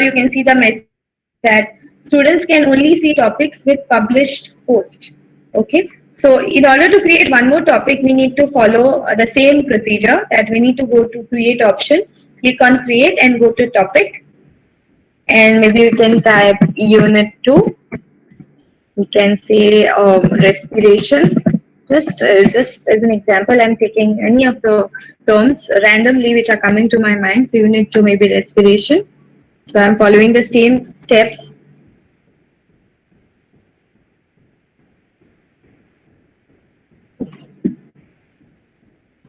you can see the message that students can only see topics with published post. Okay. So in order to create one more topic, we need to follow the same procedure, that we need to go to create option, click on create and go to topic. And maybe we can type unit 2. We can say respiration. Just as an example, I'm taking any of the terms randomly which are coming to my mind. So unit 2 maybe respiration. So I'm following the same steps.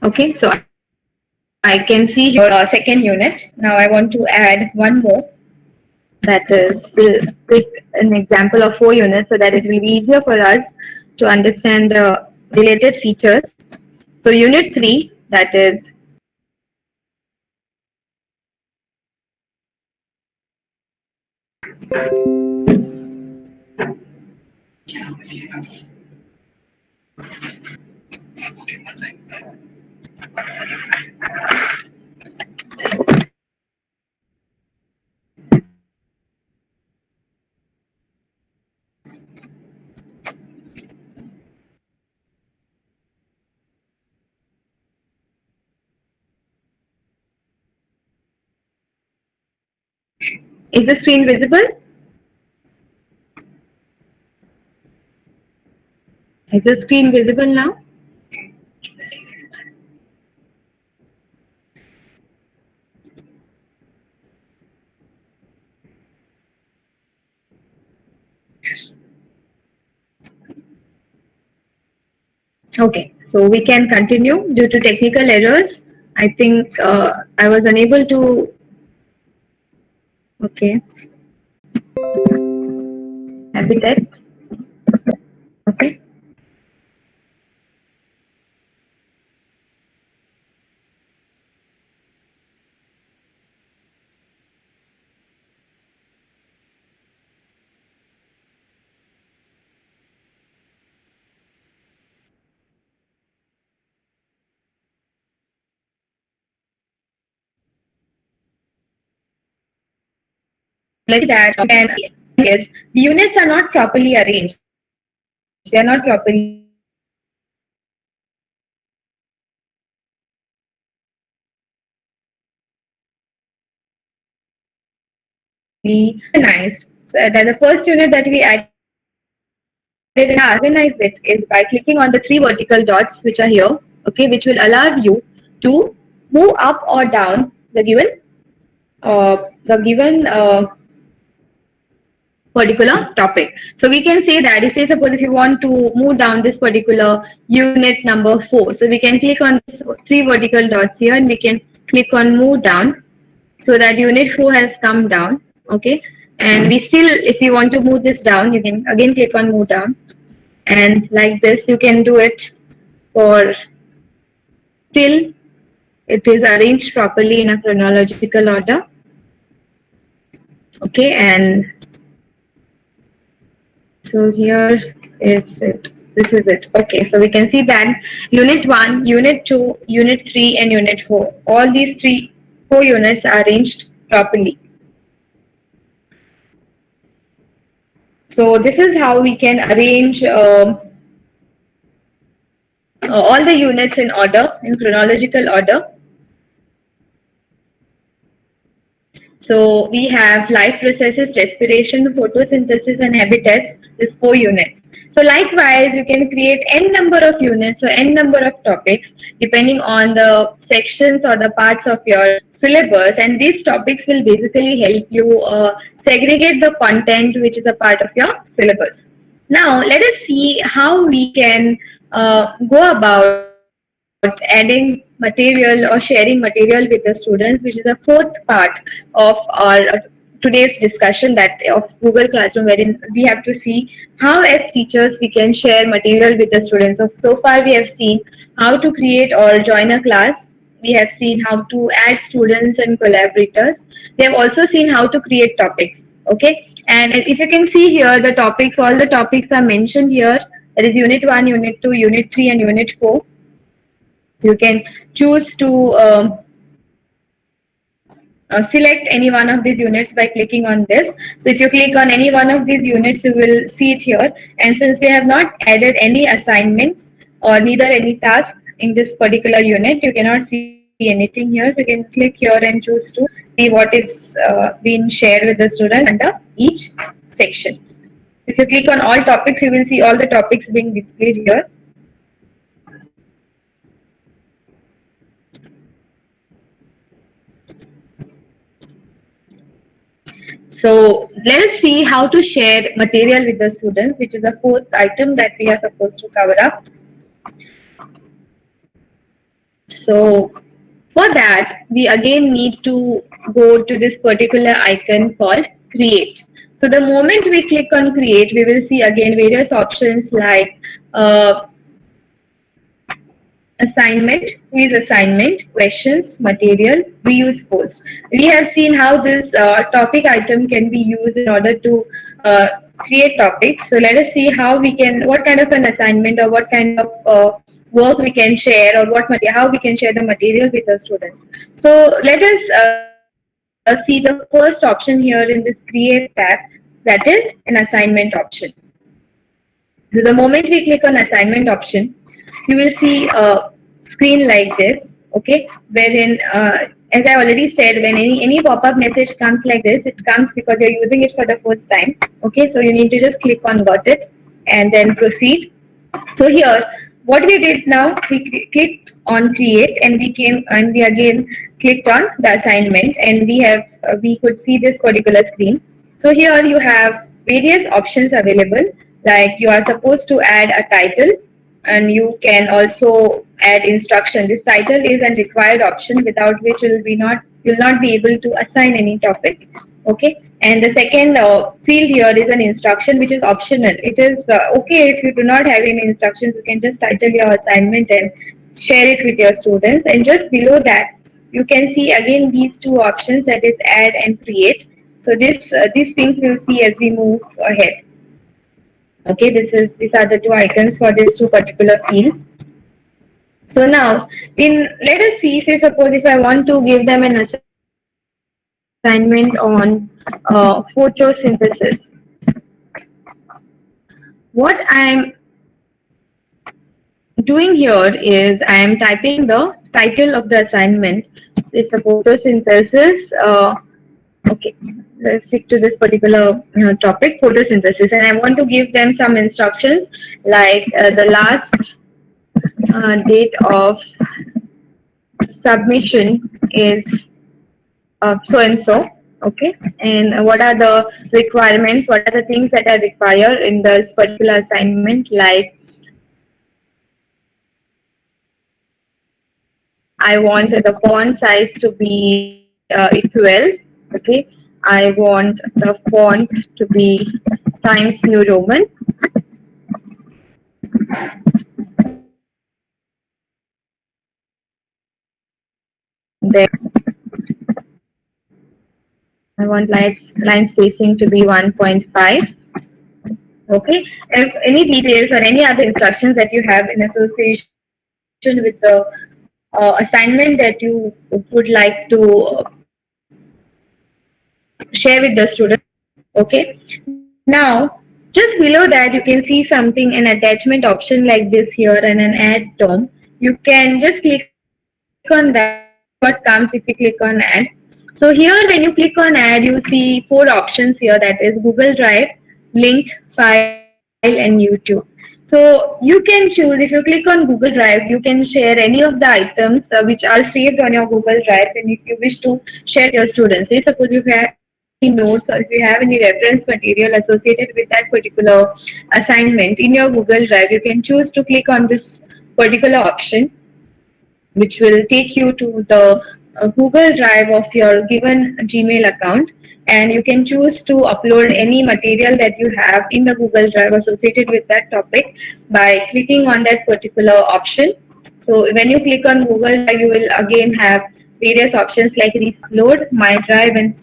Okay, so I can see here second unit. Now I want to add one more. That is, we'll pick an example of 4 units so that it will be easier for us to understand the related features. So unit 3, that is is the screen visible? Is the screen visible now? Okay, so we can continue. Due to technical errors, I think I was unable to. Okay, habitat. Okay. Like that, and yes, the units are not properly arranged. They are not properly organized. So that the first unit that we added and organize it is by clicking on the 3 vertical dots which are here, okay, which will allow you to move up or down the given particular topic. So we can say that, say suppose if you want to move down this particular unit number 4, so we can click on this 3 vertical dots here and we can click on move down, so that unit 4 has come down. Okay, and we still, if you want to move this down, you can again click on move down, and like this you can do it for till it is arranged properly in a chronological order. Okay, and so here is it. This is it. Okay, so we can see that unit 1, unit 2, unit 3 and unit 4, all these 4 units are arranged properly. So this is how we can arrange all the units in order, in chronological order. So we have life processes, respiration, photosynthesis and habitats, these 4 units. So likewise, you can create n number of units or n number of topics depending on the sections or the parts of your syllabus, and these topics will basically help you segregate the content which is a part of your syllabus. Now let us see how we can go about adding material or sharing material with the students, which is the 4th part of our today's discussion, that of Google Classroom, wherein we have to see how as teachers we can share material with the students. So far we have seen how to create or join a class. We have seen how to add students and collaborators. We have also seen how to create topics. Okay, and if you can see here, the topics, all the topics are mentioned here. That is unit 1, unit 2, unit 3 and unit 4. So you can choose to select any one of these units by clicking on this. So if you click on any one of these units, you will see it here. And since we have not added any assignments or neither any task in this particular unit, you cannot see anything here. So you can click here and choose to see what is being shared with the students under each section. If you click on all topics, you will see all the topics being displayed here. So let us see how to share material with the students, which is the fourth item that we are supposed to cover up. So for that, we again need to go to this particular icon called create. So the moment we click on create, we will see again various options like assignment, quiz assignment, questions, material, reuse post. We have seen how this topic item can be used in order to create topics. So let us see how we can, what kind of an assignment or what kind of work we can share, or how we can share the material with our students. So let us see the first option here in this create tab, that is an assignment option. So the moment we click on assignment option, you will see a screen like this, okay, wherein as I already said, when any pop-up message comes like this, it comes because you're using it for the first time. Okay, so you need to just click on got it and then proceed. So here, what we did now, we clicked on create and we again clicked on the assignment, and we could see this particular screen. So here you have various options available, like you are supposed to add a title, and you can also add instruction. This title is a required option without which you'll not be able to assign any topic. Okay, and the second field here is an instruction, which is optional. It is okay if you do not have any instructions, you can just title your assignment and share it with your students. And just below that, you can see again these two options, that is add and create. So these things we'll see as we move ahead. Okay, these are the two icons for these two particular fields. So now, let us see. Say, suppose if I want to give them an assignment on photosynthesis, what I'm doing here is I am typing the title of the assignment. It's a photosynthesis. Okay, let's stick to this particular topic, photosynthesis, and I want to give them some instructions like the last date of submission is so and so. Okay, and what are the requirements? What are the things that are required in this particular assignment? Like I want the font size to be 12. Okay, I want the font to be Times New Roman. Then I want line spacing to be 1.5. Okay, if any details or any other instructions that you have in association with the assignment that you would like to share with the student. Okay, now just below that you can see something, an attachment option like this here, and an add term. You can just click on that and see what comes if you click on add. So here when you click on add, you see 4 options here, that is Google Drive, link, file, and YouTube. So you can choose, if you click on Google Drive, you can share any of the items which are saved on your Google Drive, and if you wish to share with your students. Say suppose if you have any notes or if you have any reference material associated with that particular assignment in your Google Drive, you can choose to click on this particular option, which will take you to the Google Drive of your given Gmail account, and you can choose to upload any material that you have in the Google Drive associated with that topic by clicking on that particular option. So when you click on Google Drive, you will again have various options like upload, My Drive, and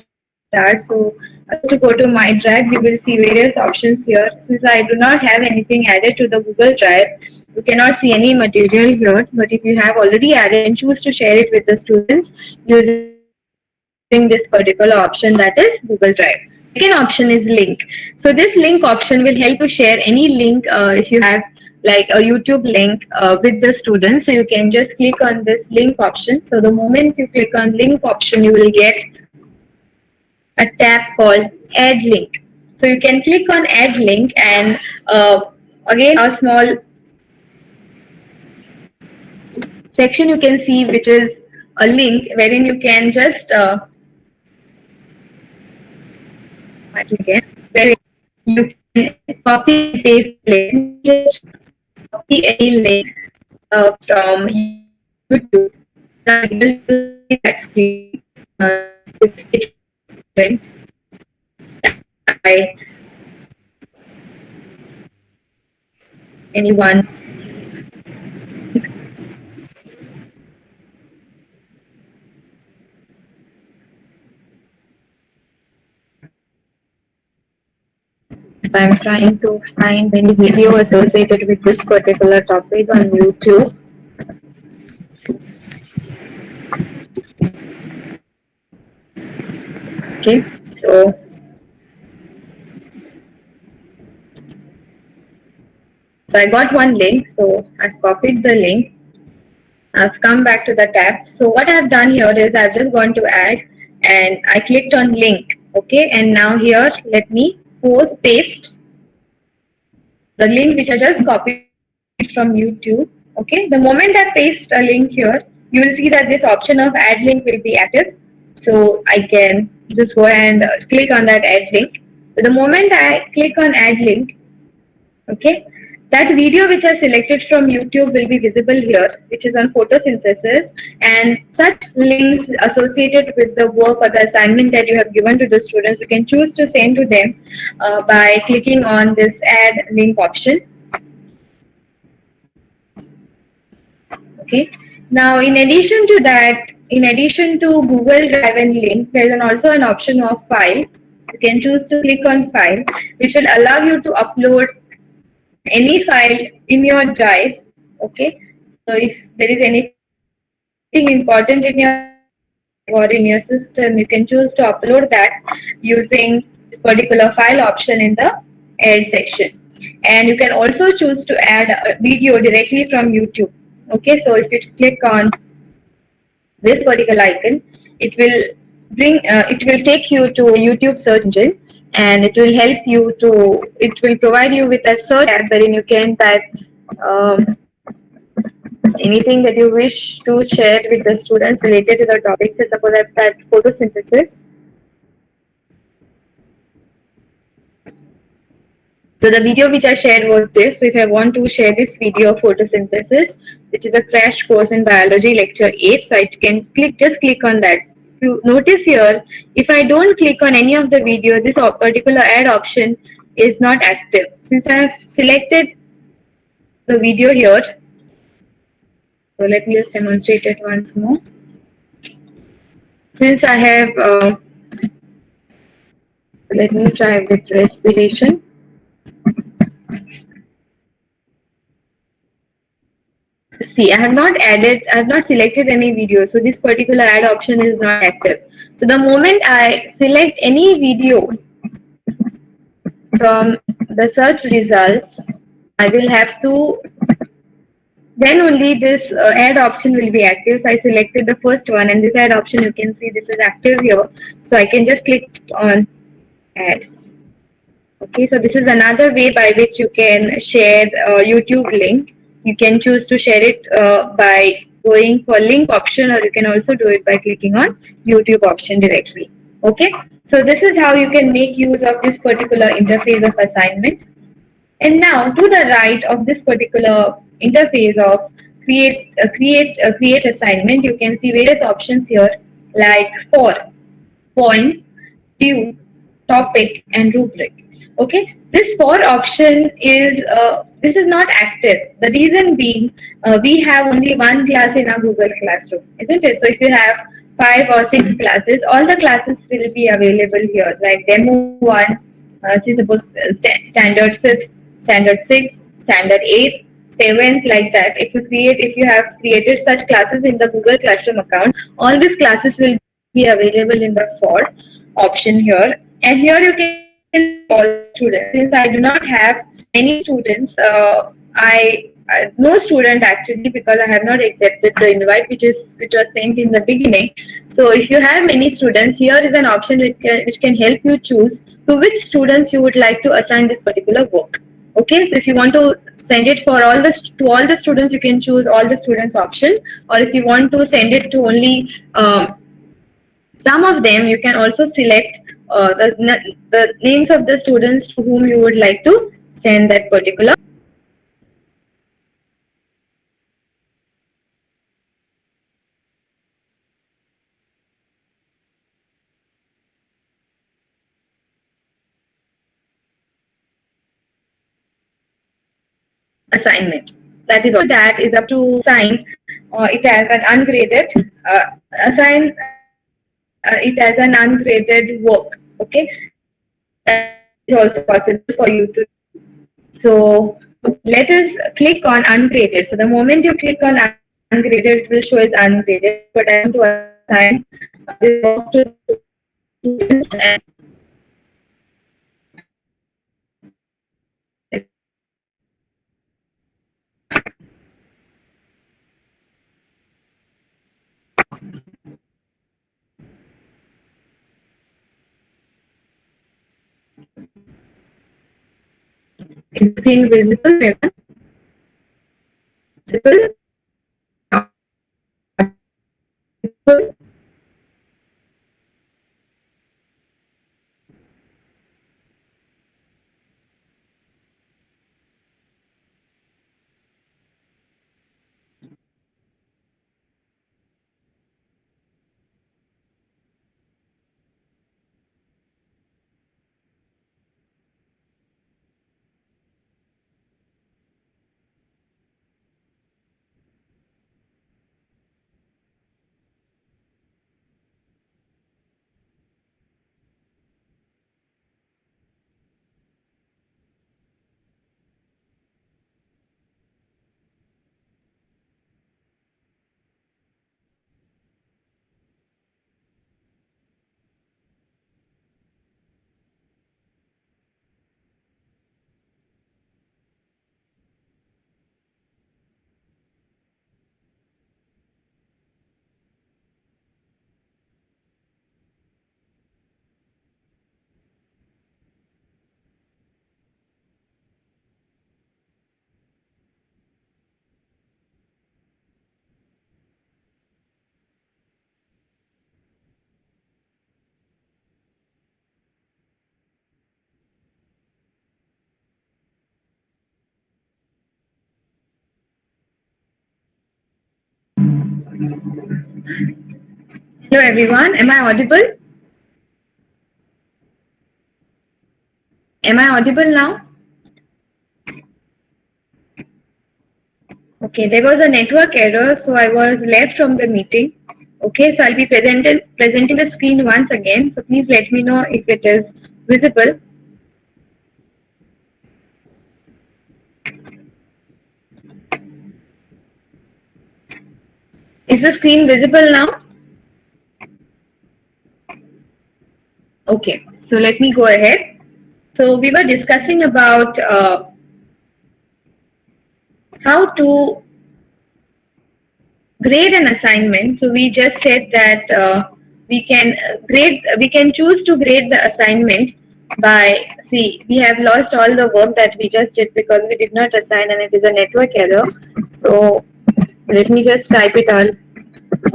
Start. So just to go to My Drive, you will see various options here. Since I do not have anything added to the Google Drive, you cannot see any material here, but if you have already added, and choose to share it with the students using this particular option. this particular option, that is Google Drive. Second option is link. So this link option will help you share any link if you have like a YouTube link with the students. So you can just click on this link option. So the moment you click on link option, you will get a tab called add link. So you can click on add link, and again a small section you can see which is a link wherein you can just where you can copy paste link, just copy any link from YouTube. That will see that screen. It's by anyone. I'm trying to find any video associated with this particular topic on YouTube. Okay, so I got one link, so I've copied the link. I've come back to the tab. So what I've done here is I've just gone to add and I clicked on link. Okay, and now here let me paste the link which I just copied from YouTube. Okay, the moment I paste a link here, you will see that this option of add link will be active. So I can just go and click on that add link. So the moment I click on add link, okay, that video which I selected from YouTube will be visible here, which is on photosynthesis, and such links associated with the work or the assignment that you have given to the students, you can choose to send to them by clicking on this add link option. Okay. Now, in addition to that, in addition to Google Drive and link, there is also an option of file. You can choose to click on file, which will allow you to upload any file in your drive. Okay, so if there is anything important in your or in your system, you can choose to upload that using this particular file option in the add section. And you can also choose to add a video directly from YouTube. Okay, so if you click on this particular icon, it will take you to a YouTube search engine, and it will help you to, it will provide you with a search tab wherein you can type anything that you wish to share with the students related to the topic. So suppose I've typed photosynthesis. So the video which I shared was this. So if I want to share this video of photosynthesis, which is a crash course in biology lecture 8, so I can just click on that. If you notice here, if I don't click on any of the video, this particular add option is not active. Since I have selected the video here, so let me just demonstrate it once more. Since I have, let me try with respiration. See, I have not selected any video, so this particular add option is not active. So the moment I select any video from the search results, I will have to, then only this add option will be active. So I selected the first one, and this add option, you can see this is active here. So I can just click on add. Okay, so this is another way by which you can share YouTube link. You can choose to share it by going for link option, or you can also do it by clicking on YouTube option directly. Okay, so this is how you can make use of this particular interface of assignment. And now to the right of this particular interface of create assignment, you can see various options here like for, points, due, topic, and rubric. Okay, this for option is this is not active. The reason being we have only one class in our Google Classroom, isn't it? So if you have 5 or 6 classes, all the classes will be available here, like demo 1, say suppose standard 5th, standard 6th, standard 8th, 7th, like that. If you have created such classes in the Google Classroom account, all these classes will be available in the for option here. And here you can see all the students. Since I do not have many students, no student actually, because I have not accepted the invite which was sent in the beginning. So if you have many students, here is an option which can help you choose to which students you would like to assign this particular work. Okay, so if you want to send it for to all the students, you can choose all the students option, or if you want to send it to only some of them, you can also select the names of the students to whom you would like to send that particular assignment. That is all. That is up to assign it as an ungraded assign it as an ungraded work. Okay, that is also possible for you to. So let us click on ungraded. So the moment you click on ungraded, it will show as ungraded. But I want to assign this work to students, and is the screen visible, everyone? Visible? Visible? Hello everyone, am I audible? Am I audible now? Okay, there was a network error, so I was left from the meeting. Okay, so I'll be presenting the screen once again. So please let me know if it is visible. Is the screen visible now? Okay, so let me go ahead. So we were discussing about how to grade an assignment. So we just said that we can choose to grade the assignment by, see, we have lost all the work that we just did because we did not assign and it is a network error. So let me just type it all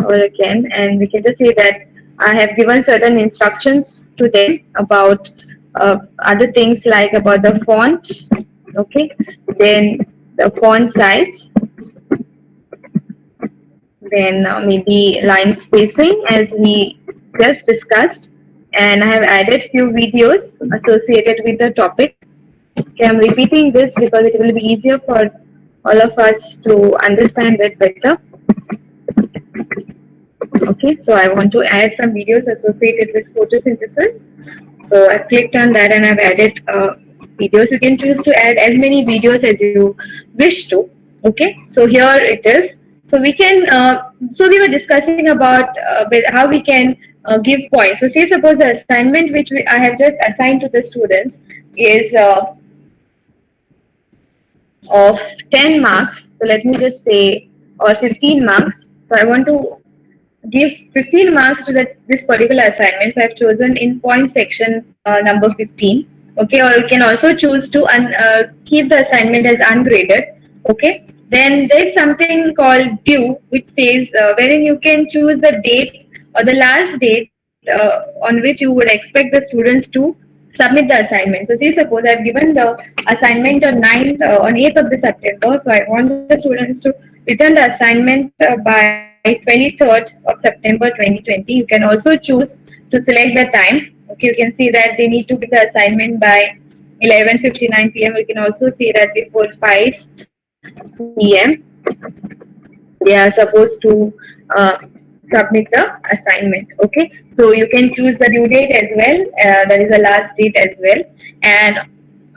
over again, and we can just say that I have given certain instructions to them about other things like about the font, okay, then the font size, then maybe line spacing as we just discussed, and I have added few videos associated with the topic. Okay, I'm repeating this because it will be easier for all of us to understand it better. Okay, so I want to add some videos associated with photosynthesis. So I've clicked on that and I've added videos. You can choose to add as many videos as you wish to. Okay, so here it is. So we can. So we were discussing about how we can give points. So say suppose the assignment which I have just assigned to the students is of 10 marks. So let me just say, or 15 marks. So I want to give 15 marks to this particular assignment. So I've chosen in point section number 15. Okay, or you can also choose to keep the assignment as ungraded. Okay, then there's something called due, which says wherein you can choose the date or the last date on which you would expect the students to submit the assignment. So see, suppose I've given the assignment on 8th of the September. So I want the students to return the assignment by 23rd of September 2020. You can also choose to select the time. Okay, you can see that they need to give the assignment by 11:59 p.m. We can also see that before 5 p.m. they are supposed to uh, submit the assignment. Okay, so you can choose the due date as well. There is a last date as well. And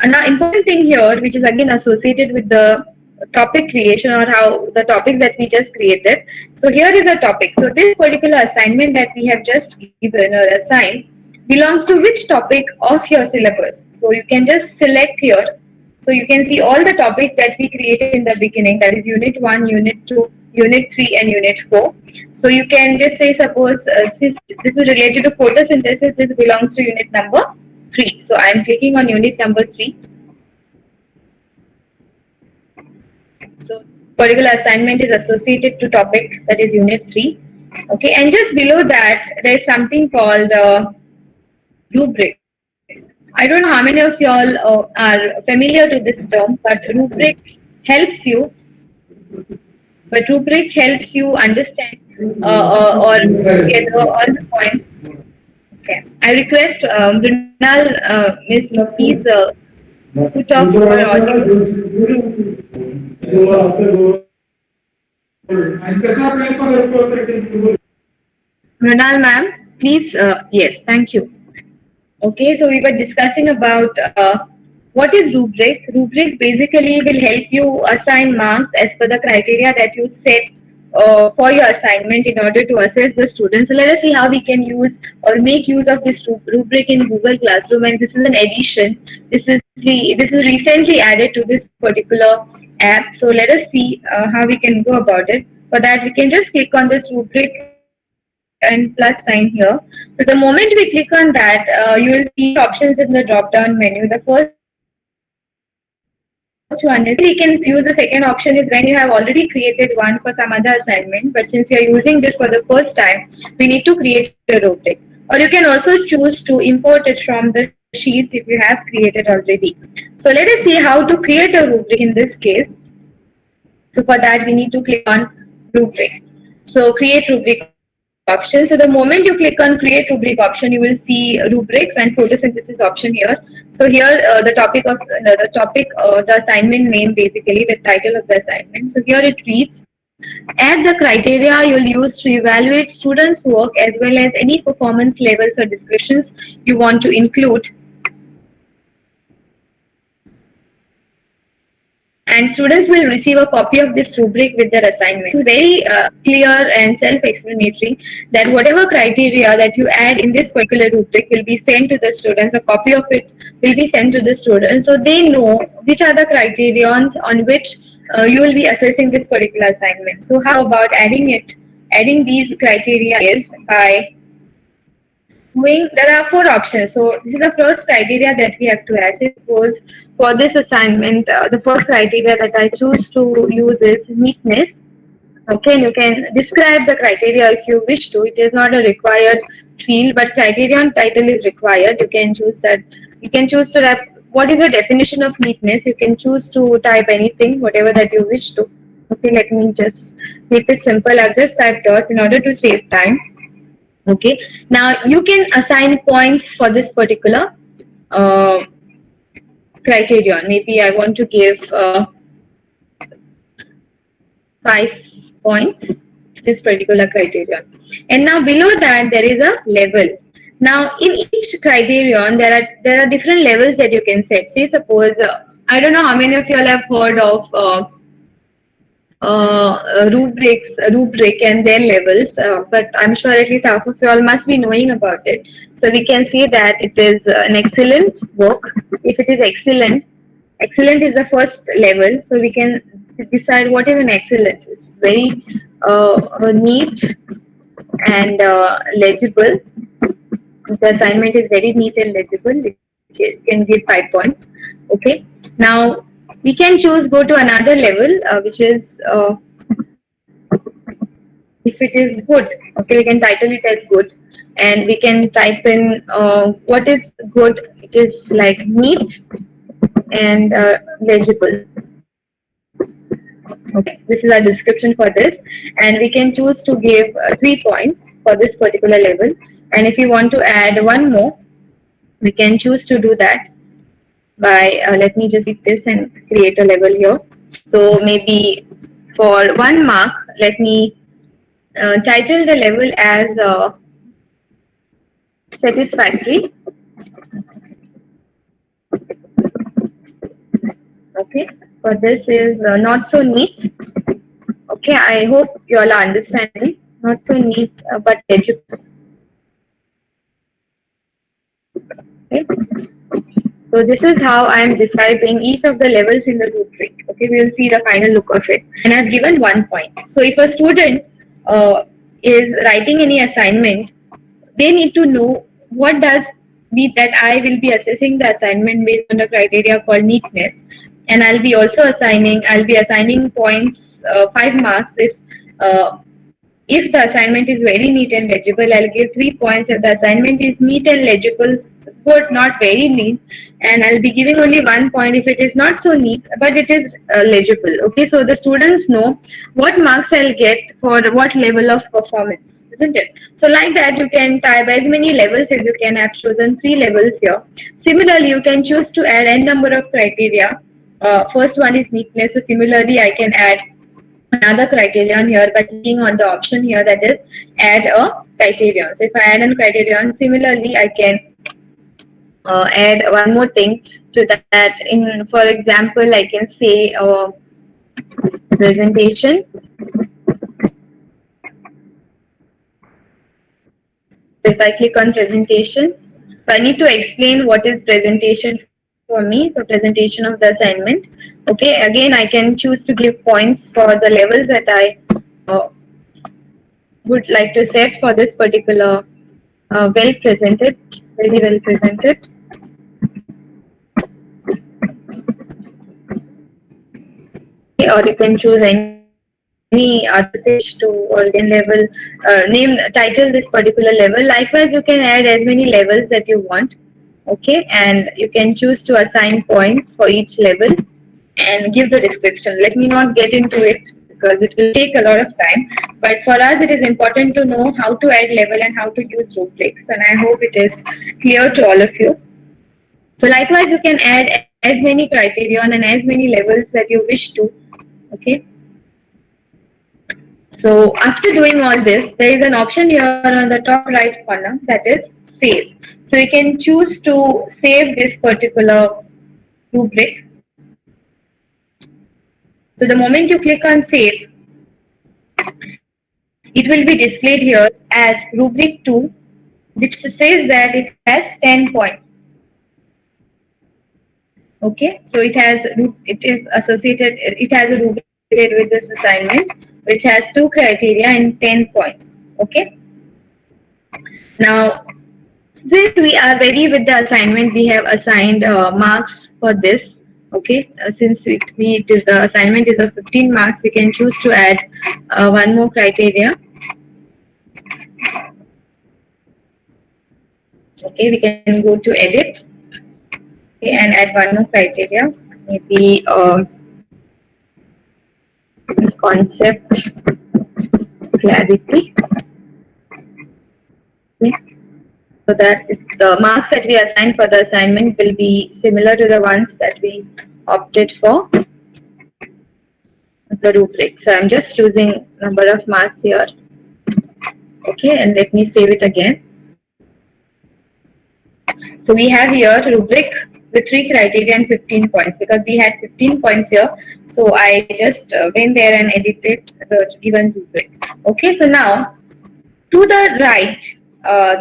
another important thing here, which is again associated with the topic creation or how the topics that we just created. So here is a topic. So this particular assignment that we have just given or assigned belongs to which topic of your syllabus. So you can just select here. So you can see all the topics that we created in the beginning, that is Unit 1, Unit 2, Unit 3 and Unit 4. So you can just say suppose this is related to photosynthesis, this belongs to Unit number 3. So I am clicking on Unit number 3. So particular assignment is associated to topic, that is Unit 3. Okay, and just below that there is something called rubric. I don't know how many of y'all are familiar to this term, but rubric helps you understand or gather all the points. Okay, I request Brunal, Miss, please put off your audio. Mrinal ma'am, please, yes, thank you. Okay, so we were discussing about what is rubric. Rubric basically will help you assign marks as per the criteria that you set for your assignment in order to assess the students. So let us see how we can use or make use of this rubric in Google Classroom. And this is an addition. This is recently added to this particular app. So let us see how we can go about it. For that, we can just click on this rubric and plus sign here. So the moment we click on that, you will see options in the drop down menu. The first one is we can use the second option is when you have already created one for some other assignment, but since we are using this for the first time, we need to create a rubric. Or you can also choose to import it from the sheets if you have created already. So let us see how to create a rubric in this case. So for that, we need to click on rubric. So create rubric option. So the moment you click on create rubric option, you will see rubrics and photosynthesis option here. So here the assignment name, basically the title of the assignment. So here it reads, add the criteria you'll use to evaluate students' work as well as any performance levels or descriptions you want to include. And students will receive a copy of this rubric with their assignment. It's very clear and self-explanatory that whatever criteria that you add in this particular rubric will be sent to the students. A copy of it will be sent to the students, so they know which are the criterions on which you will be assessing this particular assignment. So how about adding it? Adding these criteria is by there are 4 options. So this is the first criteria that we have to add. Suppose for this assignment, the first criteria that I choose to use is neatness. Okay, and you can describe the criteria if you wish to. It is not a required field, but criterion title is required. You can choose that. You can choose to type what is the definition of neatness. You can choose to type anything, whatever that you wish to. Okay, let me just keep it simple. I've just typed yours in order to save time. Okay, now you can assign points for this particular criterion. Maybe I want to give 5 points to this particular criterion. And now below that there is a level. Now in each criterion there are different levels that you can set. Say suppose I don't know how many of you all have heard of rubric and their levels, but I'm sure at least half of you all must be knowing about it. So we can say that it is an excellent work. If it is excellent, excellent is the first level. So we can decide what is an excellent. It's very neat and legible. The assignment is very neat and legible. We can give 5 points. Okay. Now we can choose go to another level, which is if it is good. Okay, we can title it as good, and we can type in what is good. It is like neat and legible. Okay, this is our description for this, and we can choose to give 3 points for this particular level. And if you want to add one more, we can choose to do that by let me just read this and create a level here. So maybe for 1 mark, let me title the level as satisfactory. Okay, for this is not so neat. Okay, I hope you all are understanding. Not so neat, but legible. Okay. So this is how I am describing each of the levels in the rubric. Okay, we will see the final look of it. And I've given 1 point. So if a student is writing any assignment, they need to know what does be that I will be assessing the assignment based on the criteria called neatness, and I'll be assigning points, 5 marks if the assignment is very neat and legible. I'll give 3 points. If the assignment is neat and legible, good, not very neat, and I'll be giving only 1 point if it is not so neat, but it is legible. Okay, so the students know what marks I'll get for what level of performance, isn't it? So like that, you can type as many levels as you can. I've chosen 3 levels here. Similarly, you can choose to add n number of criteria. First one is neatness. So similarly, I can add another criterion here by clicking on the option here, that is add a criterion. So if I add a criterion, similarly I can add one more thing to that. In, for example, I can say presentation. So if I click on presentation, so I need to explain what is presentation for me. So presentation of the assignment. Okay, again I can choose to give points for the levels that I uh, would like to set for this particular well presented, very well presented. Okay, or you can choose any other page to, or you can level title this particular level. Likewise, you can add as many levels that you want. Okay, and you can choose to assign points for each level and give the description. Let me not get into it because it will take a lot of time. But for us, it is important to know how to add level and how to use rubrics. And I hope it is clear to all of you. So likewise, you can add as many criterion and as many levels that you wish to. Okay. So after doing all this, there is an option here on the top right corner, that is save. So you can choose to save this particular rubric. So the moment you click on save, it will be displayed here as rubric 2, which says that it has 10 points. Okay, so it is associated, it has a rubric with this assignment, which has 2 criteria and 10 points. Okay. Now, since we are ready with the assignment, we have assigned marks for this. Okay, since the assignment is of 15 marks, we can choose to add one more criteria. Okay, we can go to edit, okay, and add one more criteria, maybe concept clarity. Okay. So that the marks that we assign for the assignment will be similar to the ones that we opted for the rubric. So I'm just choosing number of marks here. Okay, and let me save it again. So we have here rubric with 3 criteria and 15 points, because we had 15 points here. So I just went there and edited the given rubric. Okay, so now to the right,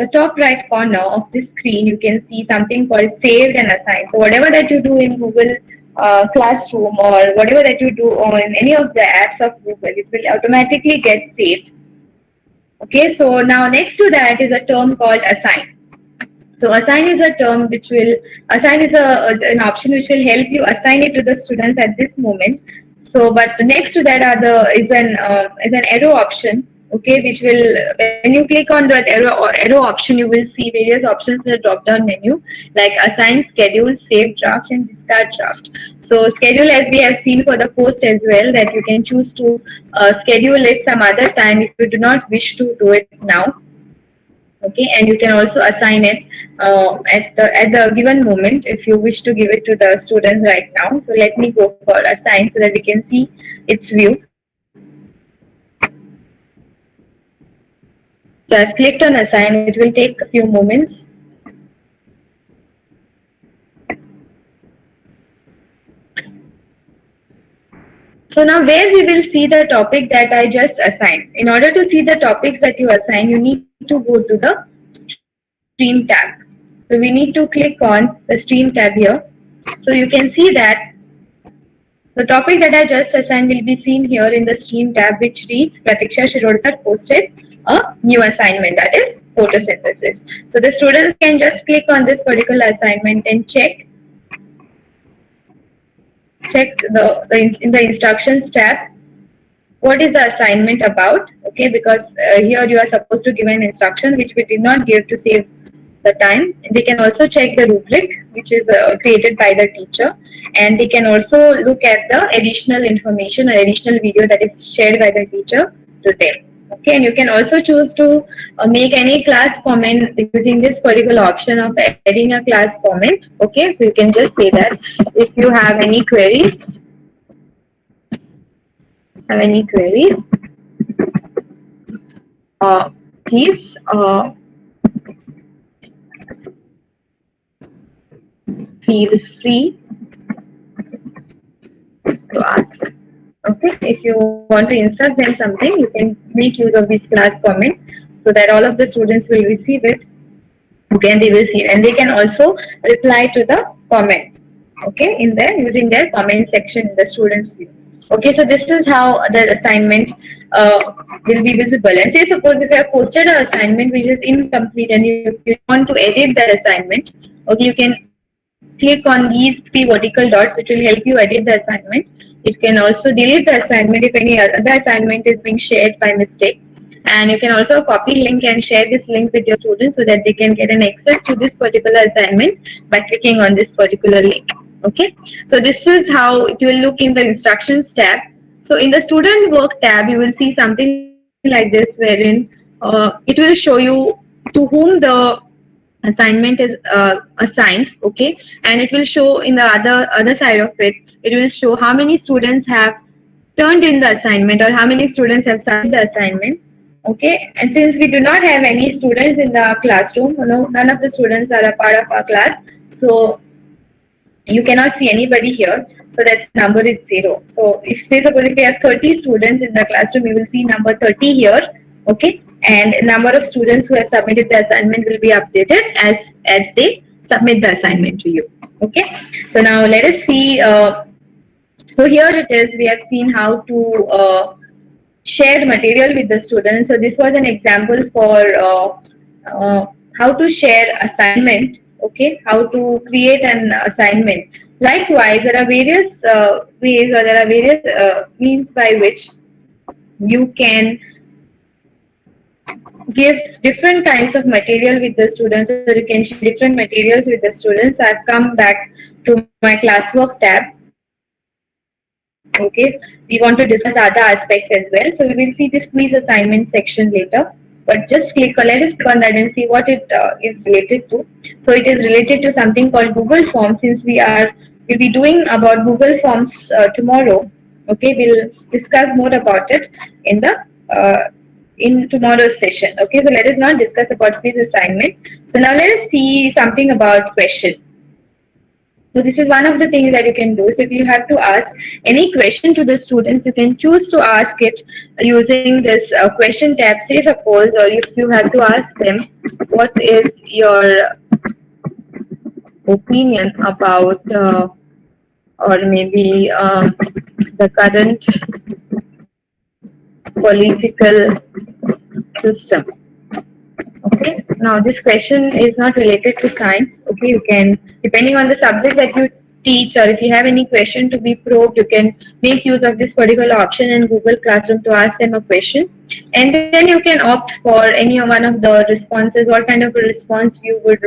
the top right corner of the screen, you can see something called saved and assigned. So whatever that you do in Google Classroom, or whatever that you do on any of the apps of Google, it will automatically get saved. Okay, so now next to that is a term called assign. So assign is a term which will, assign is an option which will help you assign it to the students at this moment. So, but next to that are is an arrow option, okay, which will, when you click on that arrow option, you will see various options in the drop down menu, like assign, schedule, save draft, and discard draft. So schedule, as we have seen for the post as well, that you can choose to schedule it some other time if you do not wish to do it now. Okay, and you can also assign it at the given moment if you wish to give it to the students right now. So let me go for assign so that we can see its view. So I've clicked on assign. It will take a few moments. So now where we will see the topic that I just assigned. In order to see the topics that you assign, you need to go to the stream tab. So we need to click on the stream tab here. So you can see that the topic that I just assigned will be seen here in the stream tab, which reads Pratiksha Shirodkar posted a new assignment, that is photosynthesis. So the students can just click on this particular assignment and check in the instructions tab what is the assignment about. Okay, because here you are supposed to give an instruction which we did not give to save the time. They can also check the rubric which is created by the teacher, and they can also look at the additional information or additional video that is shared by the teacher to them. Okay, and you can also choose to make any class comment using this particular option of adding a class comment. Okay, so you can just say that if you have any queries, please feel free to ask. Okay, if you want to insert them something, you can make use of this class comment so that all of the students will receive it. Okay, and they will see it, and they can also reply to the comment. Okay, in there using their comment section in the students view. Okay, so this is how the assignment will be visible. And say suppose if you have posted an assignment which is incomplete and you want to edit that assignment, okay, you can click on these 3 vertical dots which will help you edit the assignment. You can also delete the assignment if any other assignment is being shared by mistake. And you can also copy link and share this link with your students so that they can get an access to this particular assignment by clicking on this particular link. Okay, so this is how it will look in the instructions tab. So in the student work tab, you will see something like this, wherein it will show you to whom the assignment is assigned. Okay, and it will show in the other side of it, it will show how many students have turned in the assignment or how many students have submitted the assignment. Okay, and since we do not have any students in the classroom, none of the students are a part of our class, so you cannot see anybody here. So that's number is 0. So if say suppose if we have 30 students in the classroom, you will see number 30 here. Okay, and number of students who have submitted the assignment will be updated as they submit the assignment to you. Okay, so now let us see. So here it is. We have seen how to share material with the students. So this was an example for how to share assignment. Okay, how to create an assignment. Likewise, there are various ways, or there are various means by which you can give different kinds of material with the students, or you can share different materials with the students. I've come back to my classwork tab. Okay, we want to discuss other aspects as well. So we will see this quiz assignment section later. But just click on, let us click on that and see what it is related to. So it is related to something called Google Forms. Since we'll be doing about Google Forms tomorrow. Okay, we'll discuss more about it in tomorrow's session. Okay, so let us not discuss about quiz assignment. So now let us see something about question. So this is one of the things that you can do. So if you have to ask any question to the students, you can choose to ask it using this question tab. Say suppose, or if you have to ask them, what is your opinion about, or maybe the current political system. Okay. Now this question is not related to science. Okay, you can, depending on the subject that you teach, or if you have any question to be probed, you can make use of this particular option in Google Classroom to ask them a question, and then you can opt for any one of the responses. What kind of a response you would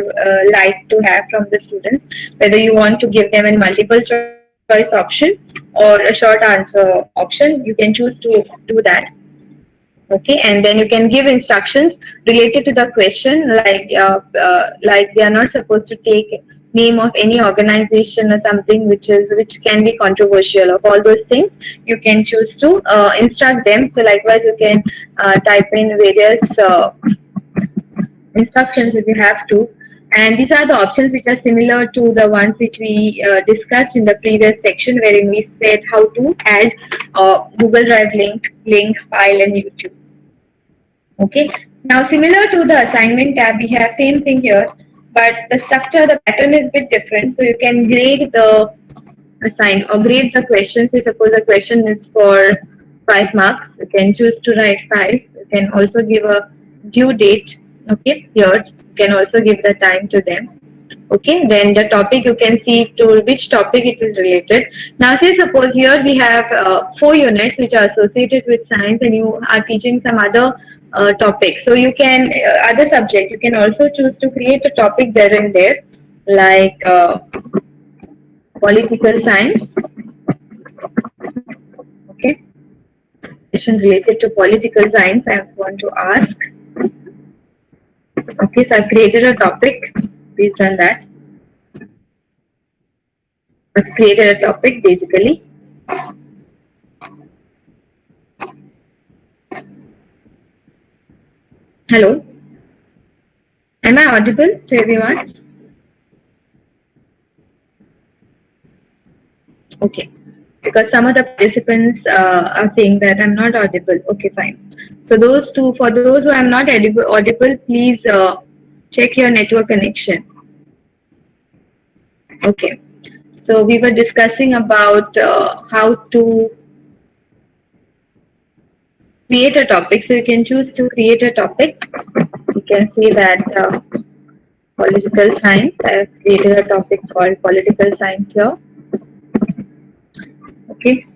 like to have from the students? Whether you want to give them a multiple choice option or a short answer option, you can choose to do that. Okay, and then you can give instructions related to the question, like they are not supposed to take name of any organization or something which can be controversial. Of all those things, you can choose to instruct them. So likewise, you can type in various instructions if you have to. And these are the options which are similar to the ones which we discussed in the previous section, wherein we said how to add Google Drive link, file, and YouTube. Okay. Now, similar to the assignment tab, we have same thing here, but the structure, the pattern is a bit different. So you can grade the grade the question. Say suppose the question is for 5 marks, you can choose to write 5. You can also give a due date. Okay, here you can also give the time to them. Okay, then the topic, you can see to which topic it is related. Now say suppose here we have 4 units which are associated with science, and you are teaching some other topic. So you can, other subject, you can also choose to create a topic there and there, like political science. Okay, question related to political science I want to ask. Okay, so I've created a topic based on that. I've created a topic basically. Hello, am I audible to everyone? Okay, because some of the participants are saying that I'm not audible. Okay, fine. So for those who I'm not audible, please check your network connection. Okay, so we were discussing about how to create a topic. So you can choose to create a topic. You can see that political science. I have created a topic called political science here. Okay.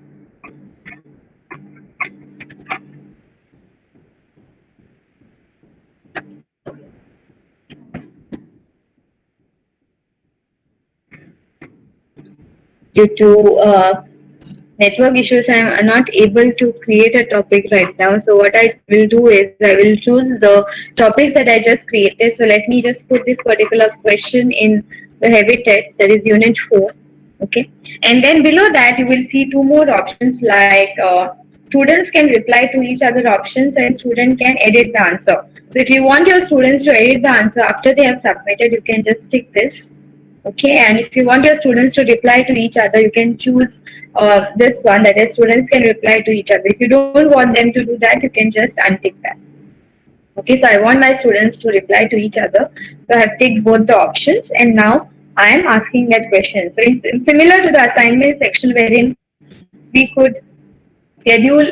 Due to network issues, I am not able to create a topic right now. So what I will do is I will choose the topic that I just created. So let me just put this particular question in the heavy text, that is unit 4. Okay, and then below that you will see 2 more options, like students can reply to each other options, and student can edit the answer. So if you want your students to edit the answer after they have submitted, you can just tick this. Okay, and if you want your students to reply to each other, you can choose this one, that is students can reply to each other. If you don't want them to do that, you can just untick that. Okay, so I want my students to reply to each other. So I have ticked both the options, and now I am asking that question. So it's similar to the assignment section, wherein we could schedule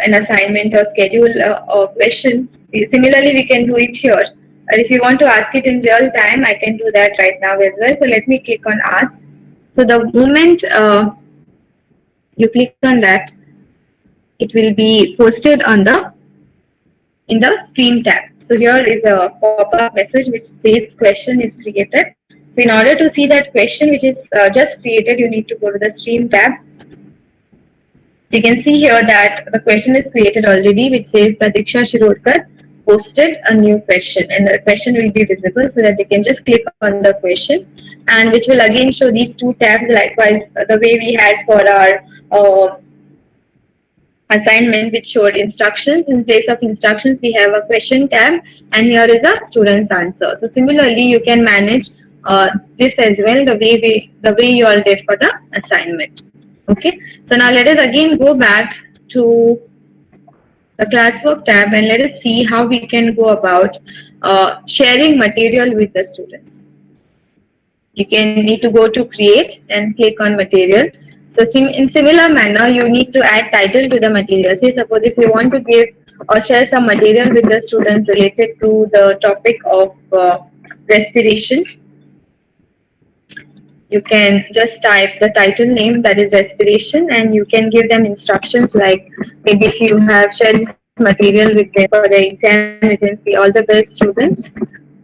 an assignment or schedule a question. Similarly, we can do it here. If you want to ask it in real time, I can do that right now as well. So let me click on ask. So the moment you click on that, it will be posted on in the stream tab. So here is a pop-up message which says question is created. So in order to see that question which is just created, you need to go to the stream tab. So you can see here that the question is created already, which says Pratiksha Shirodkar posted a new question, and the question will be visible so that they can just click on the question, and which will again show these 2 tabs, likewise the way we had for our assignment, which showed instructions. In place of instructions, we have a question tab, and here is a student's answer. So similarly, you can manage this as well, the way you all did for the assignment. Okay. So now let us again go back to the classwork tab and let us see how we can go about sharing material with the students. You can need to go to create and click on material. So in similar manner, you need to add title to the material. Say suppose if you want to give or share some material with the students related to the topic of respiration, you can just type the title name, that is respiration, and you can give them instructions like maybe if you have shared this material with them for the exam, you can see all the best students.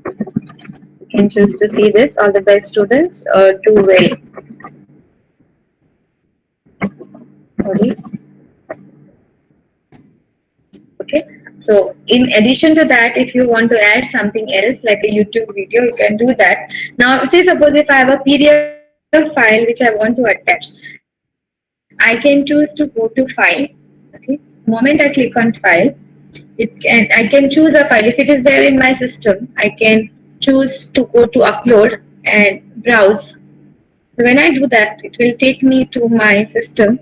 You can choose to see this, all the best students do well. Sorry. Okay. So in addition to that, if you want to add something else like a YouTube video, you can do that. Now, say suppose if I have a PDF file which I want to attach, I can choose to go to file. Okay. The moment I click on file, I can choose a file. If it is there in my system, I can choose to go to upload and browse. So when I do that, it will take me to my system.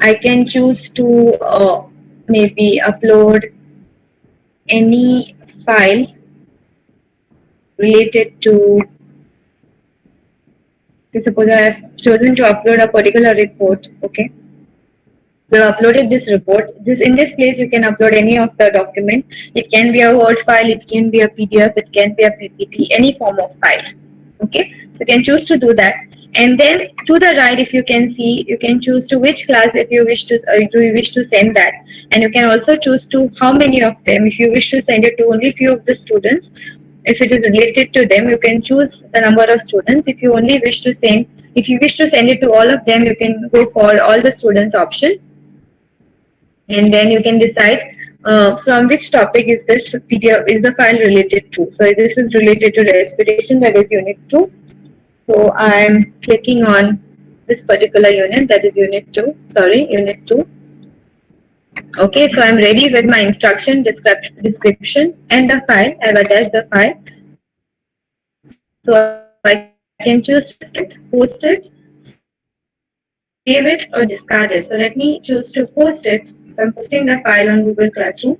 I can choose to maybe upload any file related to, suppose I have chosen to upload a particular report. Okay. So I uploaded this report. In this place you can upload any of the document. It can be a Word file, it can be a PDF, it can be a PPT, any form of file. Okay. So you can choose to do that. And then to the right, if you can see, you can choose to which class if you wish to do you wish to send that, and you can also choose to how many of them. If you wish to send it to only few of the students, if it is related to them, you can choose the number of students. If you only wish to send, if you wish to send it to all of them, you can go for all the students option, and then you can decide from which topic is this PDF is the file related to. So this is related to respiration, that is unit 2. So I am clicking on this particular unit, that is unit 2. Sorry, unit 2. Okay, so I'm ready with my instruction description and the file. I've attached the file. So I can choose to save it, post it, save it, or discard it. So let me choose to post it. So I'm posting the file on Google Classroom.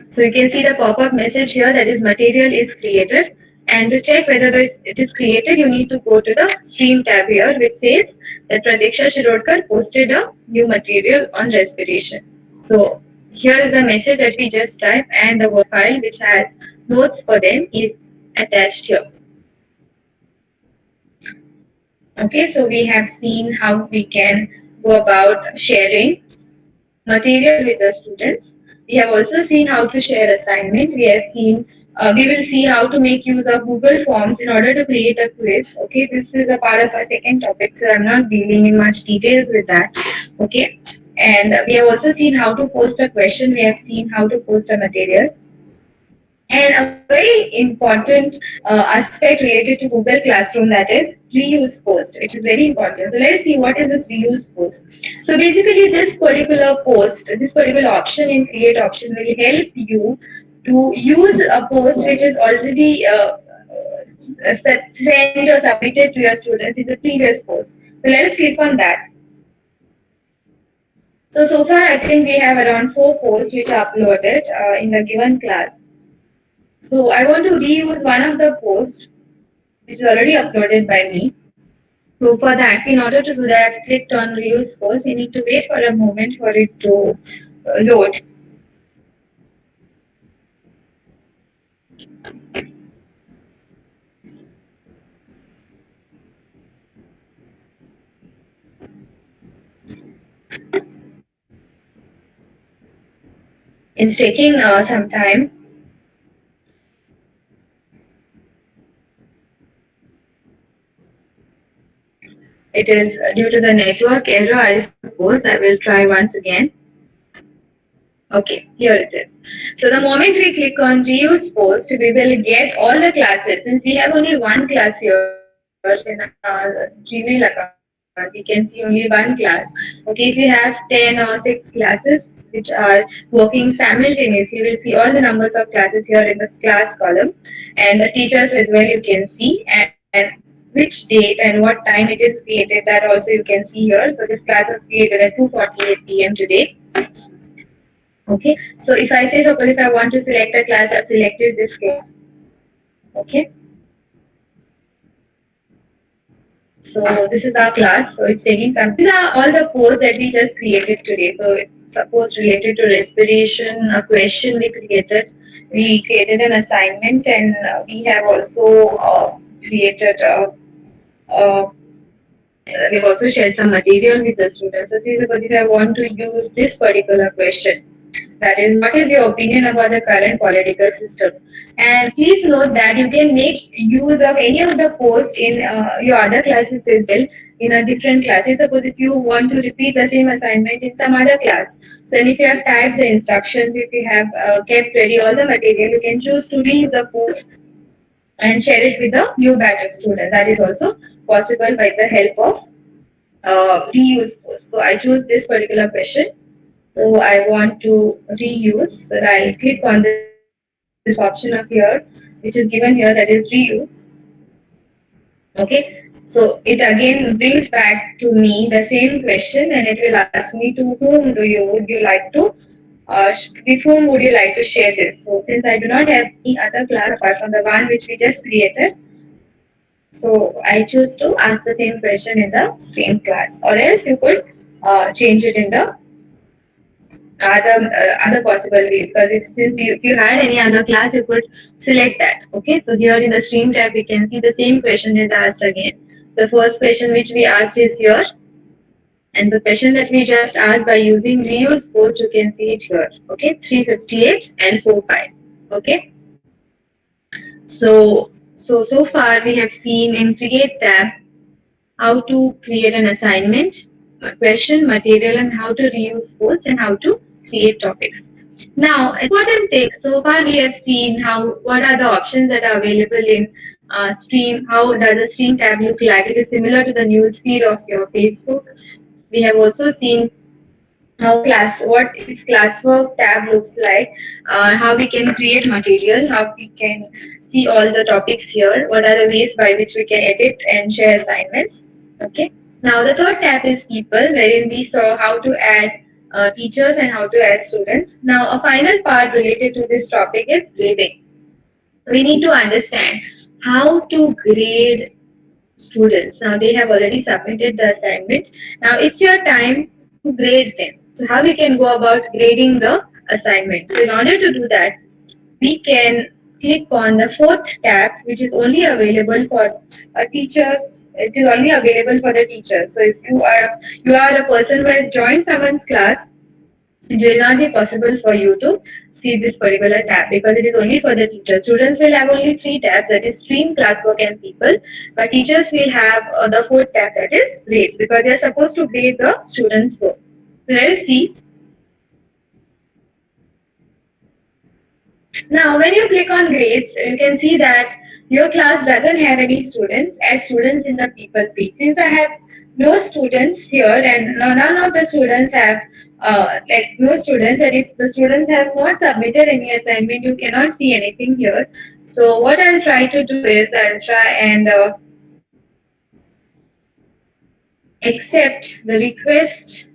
So you can see the pop-up message here, that is material is created. And to check whether it is created, you need to go to the stream tab here, which says that Pratiksha Shirodkar posted a new material on respiration. So here is the message that we just typed, and the Word file which has notes for them is attached here. Okay, so we have seen how we can go about sharing material with the students. We have also seen how to share assignment. We have seen, we will see how to make use of Google Forms in order to create a quiz. Okay, this is a part of our second topic, so I'm not dealing in much details with that. Okay, and we have also seen how to post a question. We have seen how to post a material. And a very important aspect related to Google Classroom, that is reuse post, which is very important. So let's see what is this reuse post. So basically this particular post, this particular option in create option will help you to use a post which is already sent or submitted to your students in the previous post. So let us click on that. So far I think we have around 4 posts which are uploaded in the given class. So I want to reuse one of the posts which is already uploaded by me. So for that, in order to do that, I've clicked on reuse post. You need to wait for a moment for it to load. It's taking some time. It is due to the network error, I suppose. I will try once again. Okay, here it is. So the moment we click on reuse post, we will get all the classes. Since we have only one class here in our Gmail account, We can see only one class. Okay, if you have 10 or 6 classes which are working simultaneously, you will see all the numbers of classes here in this class column, and the teachers as well you can see, and which date and what time it is created, that also you can see here. So this class is created at 2:48 p.m. today. Okay, so if I say, suppose if I want to select a class, I've selected this class. Okay, so this is our class. So it's taking some. These are all the posts that we just created today. So it's a post related to respiration, a question we created. We created an assignment, and we have also created a we've also shared some material with the students. So, see, suppose if I want to use this particular question, that is, what is your opinion about the current political system? And please note that you can make use of any of the posts in your other classes as well, in a different classes. Suppose if you want to repeat the same assignment in some other class. So, and if you have typed the instructions, if you have kept ready all the material, you can choose to reuse the post and share it with the new batch of students. That is also possible by the help of reuse post. So I choose this particular question. So I want to reuse. So I'll click on this option of here, which is given here, that is reuse. Okay. So it again brings back to me the same question, and it will ask me to whom would you like to with whom would you like to share this. So since I do not have any other class apart from the one which we just created, so I choose to ask the same question in the same class, or else you could change it in the other possible way. Because if you had any other class, you could select that. Okay, so here in the stream tab, we can see the same question is asked again. The first question which we asked is here, and the question that we just asked by using reuse post, you can see it here. Okay, 358 and 45. Okay. So far we have seen in Create tab how to create an assignment, a question, material, and how to reuse posts and how to create topics. Now, important thing. So far we have seen how what are the options that are available in Stream. How does a Stream tab look like? It is similar to the news feed of your Facebook. We have also seen what is classwork tab looks like, how we can create material, how we can see all the topics here, what are the ways by which we can edit and share assignments. Okay. Now the third tab is people, wherein we saw how to add teachers and how to add students. Now a final part related to this topic is grading. We need to understand how to grade students. Now they have already submitted the assignment. Now it's your time to grade them. So how we can go about grading the assignment? So in order to do that, we can click on the fourth tab, which is only available for teachers. It is only available for the teachers. So if you are a person who has joined someone's class, it will not be possible for you to see this particular tab because it is only for the teachers. Students will have only three tabs, that is stream, classwork, and people. But teachers will have the fourth tab, that is grades, because they are supposed to grade the students' work. So let us see. Now, when you click on grades, you can see that your class doesn't have any students. Add students in the people page. Since I have no students here, and none of the students have no students, and if the students have not submitted any assignment, you cannot see anything here. So what I'll try to do is I'll try and accept the request,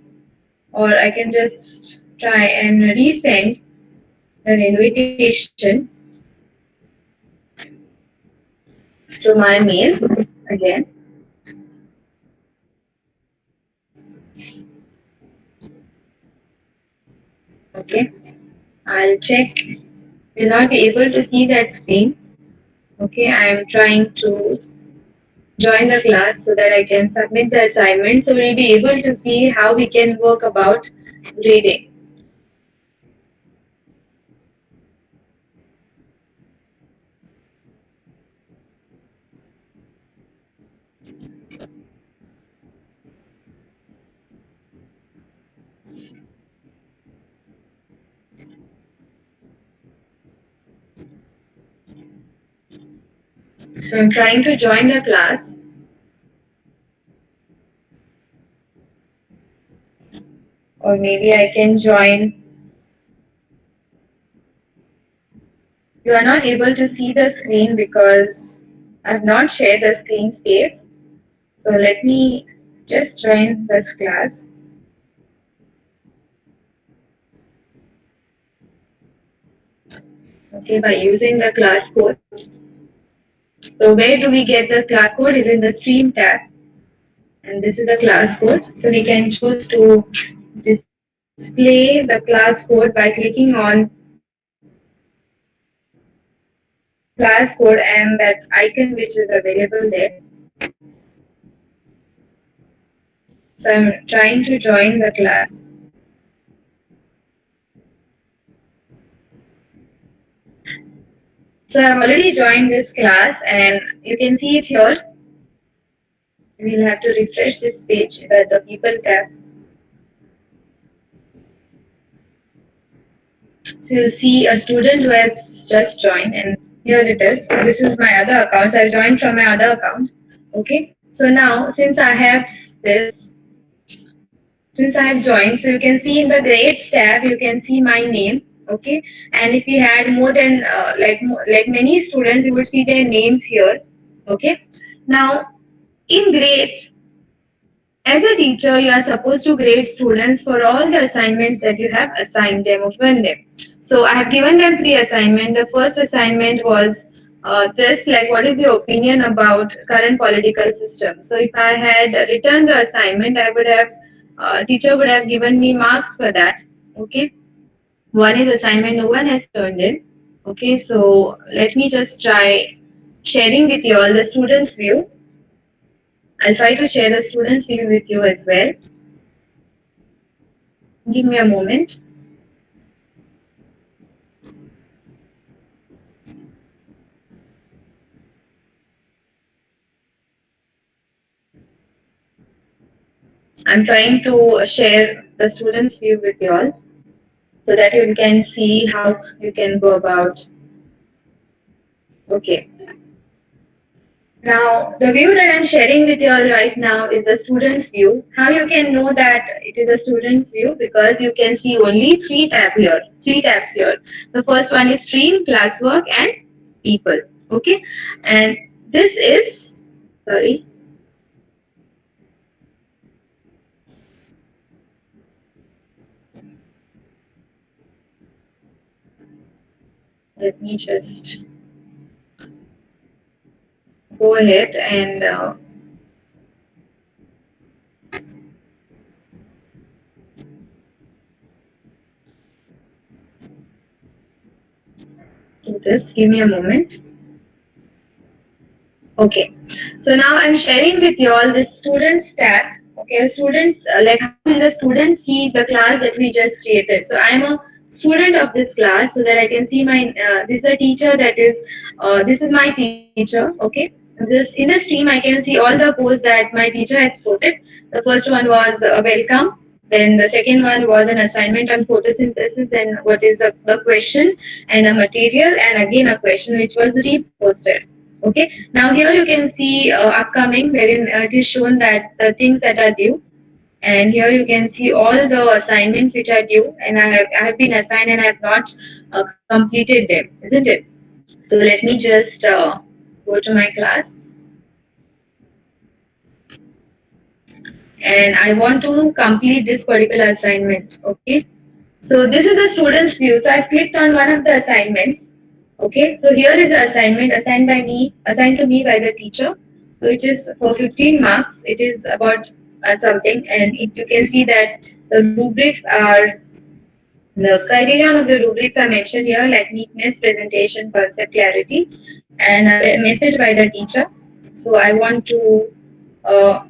or I can just try and resend an invitation to my mail again. Okay, I'll check. Will not be able to see that screen. Okay, I am trying to join the class so that I can submit the assignment. So we'll be able to see how we can work about grading. So I'm trying to join the class. or maybe I can join. You are not able to see the screen because I have not shared the screen space. So let me just join this class. Okay, by using the class code. So where do we get the class code is in the stream tab, and this is the class code. So we can choose to display the class code by clicking on class code and that icon which is available there. So I'm trying to join the class. So I've already joined this class and you can see it here. We'll have to refresh this page, the people tab. So you'll see a student who has just joined, and here it is. This is my other account. So I've joined from my other account. Okay. So now since I have this, since I have joined, so you can see in the grades tab, you can see my name. Okay. And if we had more than like many students, you would see their names here. Okay. Now in grades, as a teacher, you are supposed to grade students for all the assignments that you have assigned them or given them. So I have given them 3 assignments. The first assignment was this, like, what is your opinion about current political system? So if I had returned the assignment, I would have, teacher would have given me marks for that. Okay. One is assignment no one has turned in. Okay. So let me just try sharing with you all the students' view. I'll try to share the students' view with you as well. Give me a moment. I'm trying to share the students' view with you all so that you can see how you can go about. Okay. Now, the view that I'm sharing with you all right now is the student's view. How you can know that it is a student's view? Because you can see only three tabs here. The first one is stream, classwork, and people. Okay. And this is, sorry, let me just go ahead and do this. Give me a moment. Okay, so now I'm sharing with you all the students tab. Okay, students, like how will the students see the class that we just created? So I'm a student of this class so that I can see my, this is a teacher that is, this is my teacher. Okay, this in the stream I can see all the posts that my teacher has posted. The first one was welcome. Then the second one was an assignment on photosynthesis and what is the question and a material and again a question which was reposted. Okay, now here you can see upcoming wherein it is shown that the things that are due, and here you can see all the assignments which are due and I have been assigned and I have not completed them, isn't it? So let me just go to my class and I want to complete this particular assignment. Okay, so this is the student's view. So I've clicked on one of the assignments. Okay, so here is the assignment assigned to me by the teacher, which is for 15 marks. It is about something, and if you can see that the rubrics are the criterion of the rubrics are mentioned here, like neatness, presentation, concept, clarity, and a message by the teacher. So I want to uh,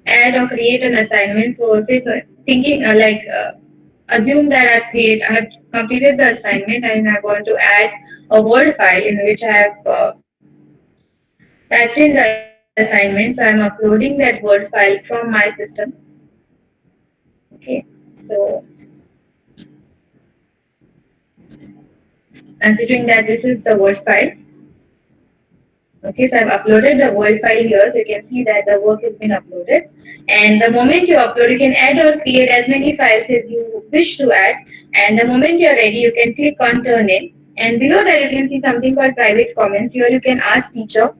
add or create an assignment. So say thinking assume that I have completed the assignment and I want to add a Word file in which I have typed in the assignment. So I'm uploading that Word file from my system. Okay. So considering that this is the Word file, Okay, so I've uploaded the Word file here, so you can see that the work has been uploaded. And the moment you upload, you can add or create as many files as you wish to add. And the moment you're ready, you can click on Turn In. And below that, you can see something called Private Comments. Here, you can ask teacher,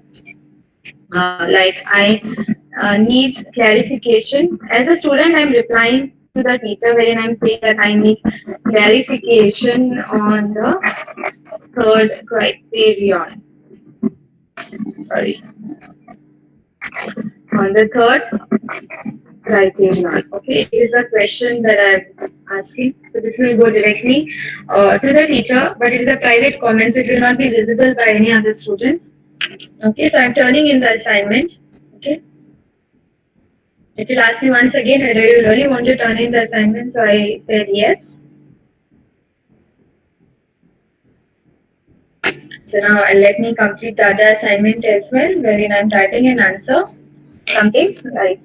like I need clarification. As a student, I'm replying to the teacher wherein I'm saying that I need clarification on the third criterion. Sorry, on the third criterion. Okay, it is a question that I'm asking. So this will go directly to the teacher, but it is a private comment, so it will not be visible by any other students. Okay, so I'm turning in the assignment. Okay, it will ask me once again whether you really want to turn in the assignment. So I said yes. So now let me complete the other assignment as well, wherein I'm typing an answer, something like.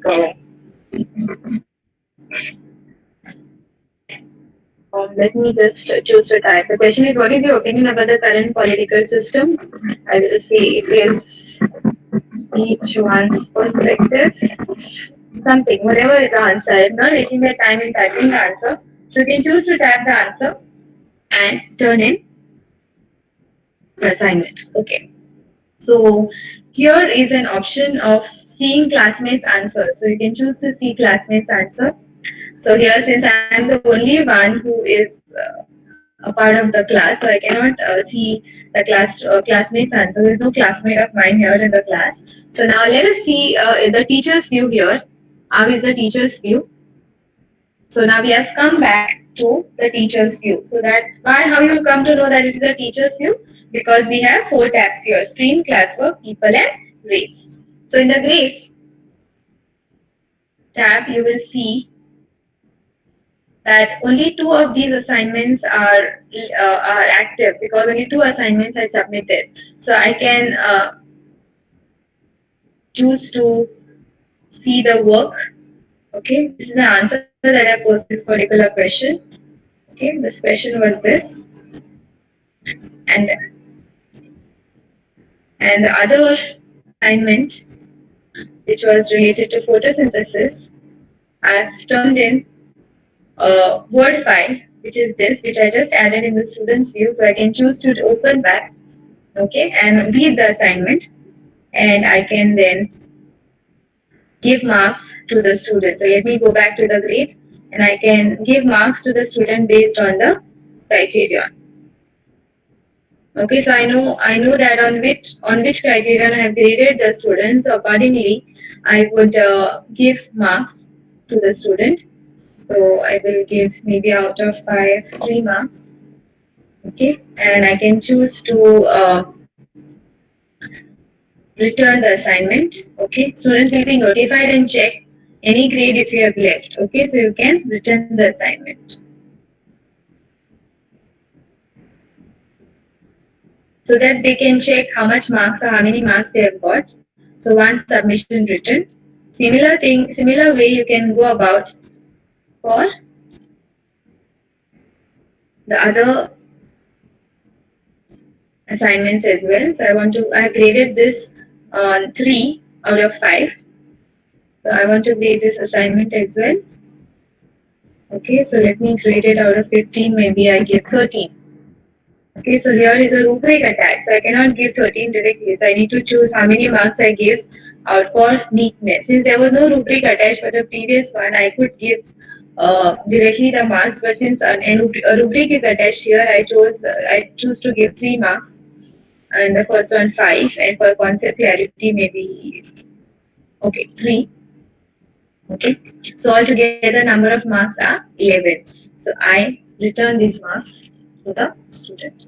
Let me just choose to type. The question is, what is your opinion about the current political system? I will say it is each one's perspective. Something, whatever is the answer. I'm not wasting my time in typing the answer. So you can choose to type the answer and turn in the assignment. Okay. So here is an option of seeing classmates' answers. So you can choose to see classmates' answer. So here, since I am the only one who is a part of the class, so I cannot see the classmates' answer. There is no classmate of mine here in the class. So now let us see the teacher's view here. How is the teacher's view? So now we have come back to the teacher's view. So that how you will come to know that it is the teacher's view? Because we have 4 tabs here: stream, classwork, people, and grades. So in the grades tab, you will see that only 2 of these assignments are active, because only 2 assignments I submitted. So I can choose to see the work. Okay, this is the answer that I posed this particular question. Okay, this question was this, and the other assignment, which was related to photosynthesis, I've turned in a Word file, which is this, which I just added in the student's view. So I can choose to open that, okay, and read the assignment, and I can then give marks to the student. So let me go back to the grade, and I can give marks to the student based on the criterion. Okay, so I know that on which criterion I have graded the students. So accordingly, I would give marks to the student. So I will give maybe out of 5, 3 marks. Okay, and I can choose to return the assignment. Okay, students will be notified and check any grade if you have left. Okay, so you can return the assignment. So that they can check how much marks or how many marks they have got. So once submission written, similar way you can go about for the other assignments as well. So I have graded this on 3 out of 5. So I want to grade this assignment as well. Okay, so let me grade it out of 15, maybe I give 13. Okay, so here is a rubric attack. So I cannot give 13 directly. So I need to choose how many marks I give out for neatness. Since there was no rubric attached for the previous one, I could give directly the marks. But since a rubric is attached here, I choose to give 3 marks. And the first one 5. And for concept clarity, maybe okay 3. Okay. So altogether number of marks are 11. So I return these marks to the student.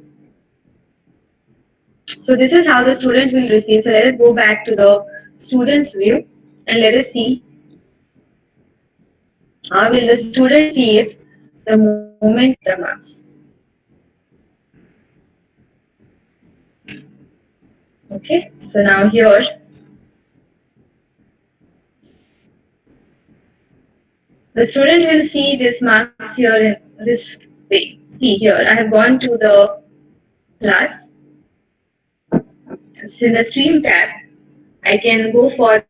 So this is how the student will receive. So let us go back to the student's view and let us see how will the student see it the moment the marks. Okay, so now here the student will see this marks here in this way. See here, I have gone to the class. in the stream tab, I can go for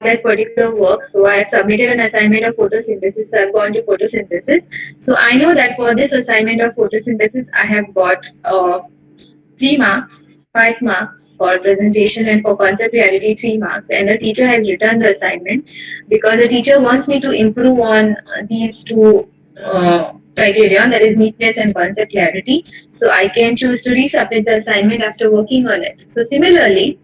that particular work. So I have submitted an assignment of photosynthesis. So I've gone to photosynthesis. So I know that for this assignment of photosynthesis, I have got 3 marks, 5 marks for presentation, and for concept reality 3 marks. And the teacher has returned the assignment because the teacher wants me to improve on these two criteria, that is neatness and concept clarity. So I can choose to resubmit the assignment after working on it. So similarly,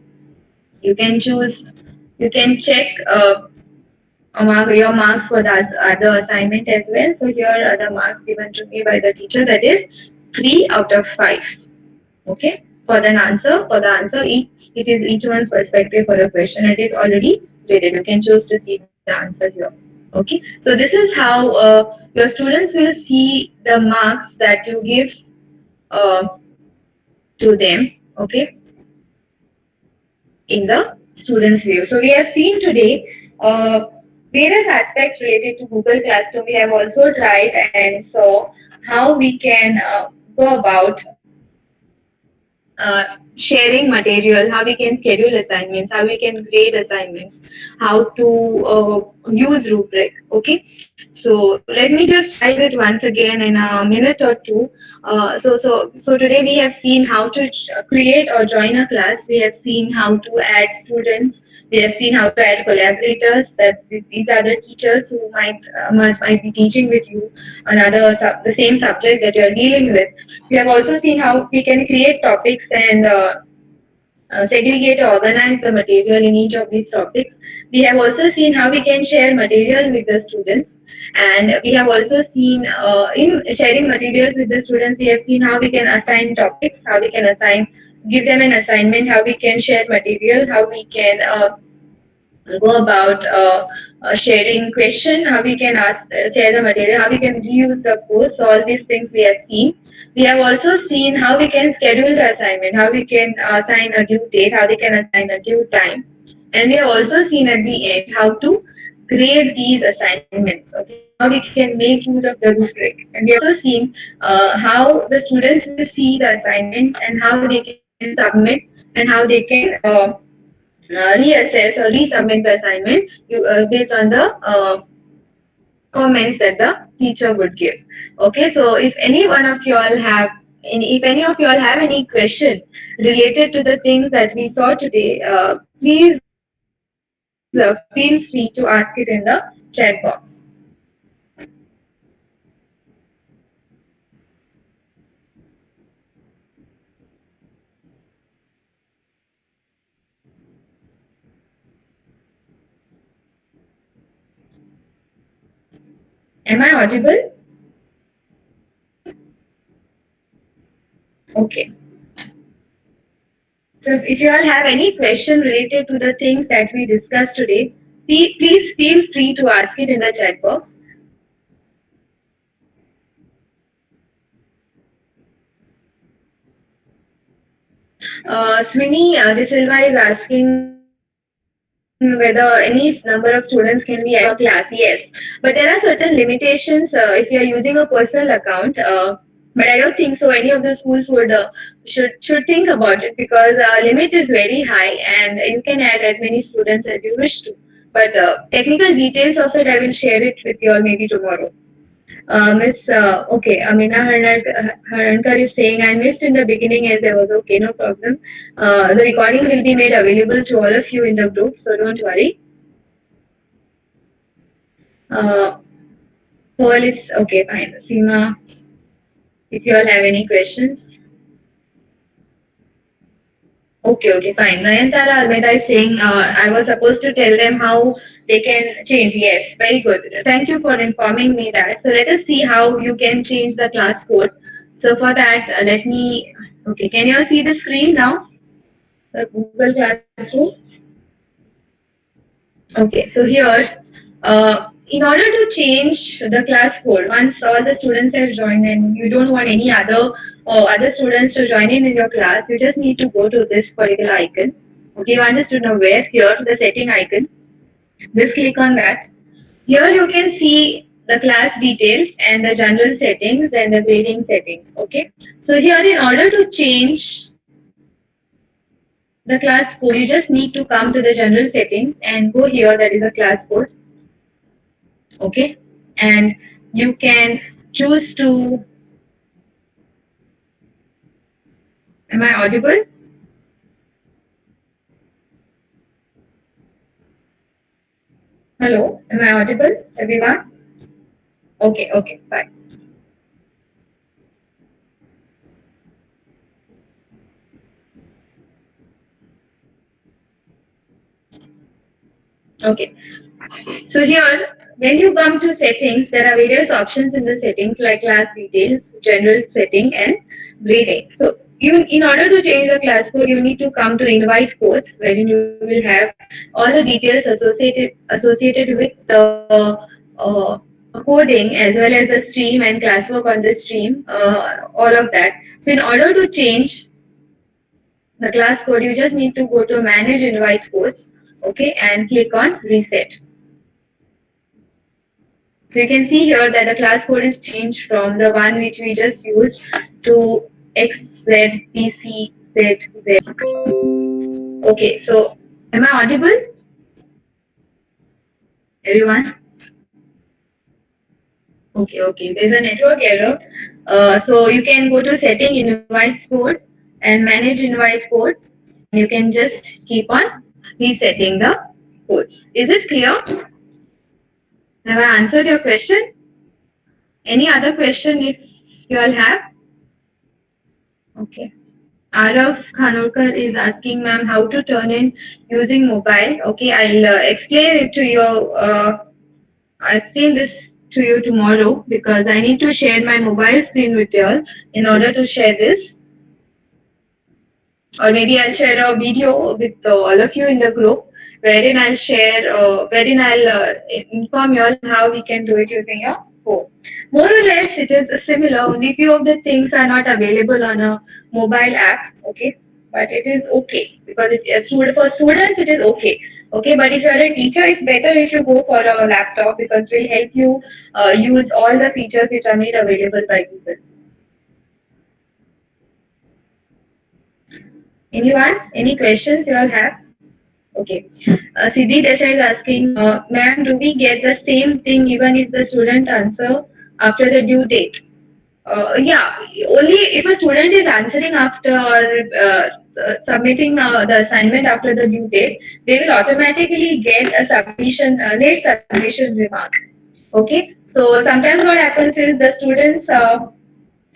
you can choose, you can check your marks for the other assignment as well. So here are the marks given to me by the teacher, that is 3 out of 5. Okay, for the answer, it is each one's perspective for the question. It is already graded. You can choose to see the answer here. Okay, so this is how your students will see the marks that you give uh, to them. Okay, in the students' view. So we have seen today various aspects related to Google Classroom. We have also tried and saw how we can go about sharing material, how we can schedule assignments, how we can grade assignments, how to use rubric. Okay, so let me just summarize it once again in a minute or two. So today we have seen how to create or join a class. We have seen how to add students. We have seen how to add collaborators. That these are the teachers who might be teaching with you another the same subject that you are dealing with. We have also seen how we can create topics and segregate or organize the material in each of these topics. We have also seen how we can share material with the students, and we have also seen in sharing materials with the students, we have seen how we can assign topics, how we can give them an assignment, how we can share material, how we can go about sharing question, how we can share the material, how we can reuse the post. All these things we have seen. We have also seen how we can schedule the assignment, how we can assign a due date, how we can assign a due time, and we have also seen at the end how to grade these assignments. Okay, how we can make use of the rubric, and we have also seen how the students will see the assignment and how they can submit and how they can reassess or resubmit the assignment based on the comments that the teacher would give. Okay, so if any one of you all have if any of you all have any question related to the things that we saw today, please feel free to ask it in the chat box. Am I audible? Okay. So if you all have any question related to the things that we discussed today, please feel free to ask it in the chat box. Swini De Silva is asking whether any number of students can be added to a class. Yes, but there are certain limitations if you are using a personal account. But I don't think so. Any of the schools should think about it because limit is very high and you can add as many students as you wish to. But technical details of it, I will share it with you all maybe tomorrow. Miss, okay, Amina Harankar is saying, I missed in the beginning as there was okay, no problem. The recording will be made available to all of you in the group, so don't worry. Uh, Pearl is okay, fine. Seema, if you all have any questions. Okay, fine. Nayantara Almeida is saying, I was supposed to tell them how they can change. Yes, very good. Thank you for informing me that. So let us see how you can change the class code. So for that, let me, okay, can you all see the screen now? The Google Classroom. Okay, so here, in order to change the class code, once all the students have joined and you don't want any other students to join in your class, you just need to go to this particular icon. Okay, you understood now where? Here, the setting icon. Just click on that. Here you can see the class details and the general settings and the grading settings. Okay, so here in order to change the class code, you just need to come to the general settings and go here, that is a class code. Okay, and you can choose to, am I audible? Hello, am I audible, everyone? Okay, okay, fine. Okay, so here, when you come to settings, there are various options in the settings like class details, general setting, and grading. So in order to change the class code, you need to come to invite codes, wherein you will have all the details associated with the coding as well as the stream and classwork on the stream, all of that. So in order to change the class code, you just need to go to manage invite codes, okay, and click on reset. So you can see here that the class code is changed from the one which we just used to XZPCZZ. Okay, so am I audible, everyone? Okay, okay. There's a network error. So you can go to setting invite code and manage invite codes, and you can just keep on resetting the codes. Is it clear? Have I answered your question? Any other question if you all have? Okay. Arav Khanolkar is asking, ma'am, how to turn in using mobile. Okay, I'll explain this to you tomorrow because I need to share my mobile screen with you all in order to share this. Or maybe I'll share a video with all of you in the group wherein I'll inform you all how we can do it using your phone. More or less, it is similar. Only few of the things are not available on a mobile app. Okay, but it is okay because for students it is okay. Okay, but if you are a teacher, it's better if you go for a laptop because it will help you use all the features which are made available by Google. Anyone? Any questions you all have? Okay. Siddhi Desai is asking, ma'am, do we get the same thing even if the student answer after the due date? Yeah, only if a student is answering after or submitting the assignment after the due date, they will automatically get a late submission remark. Okay, so sometimes what happens is the students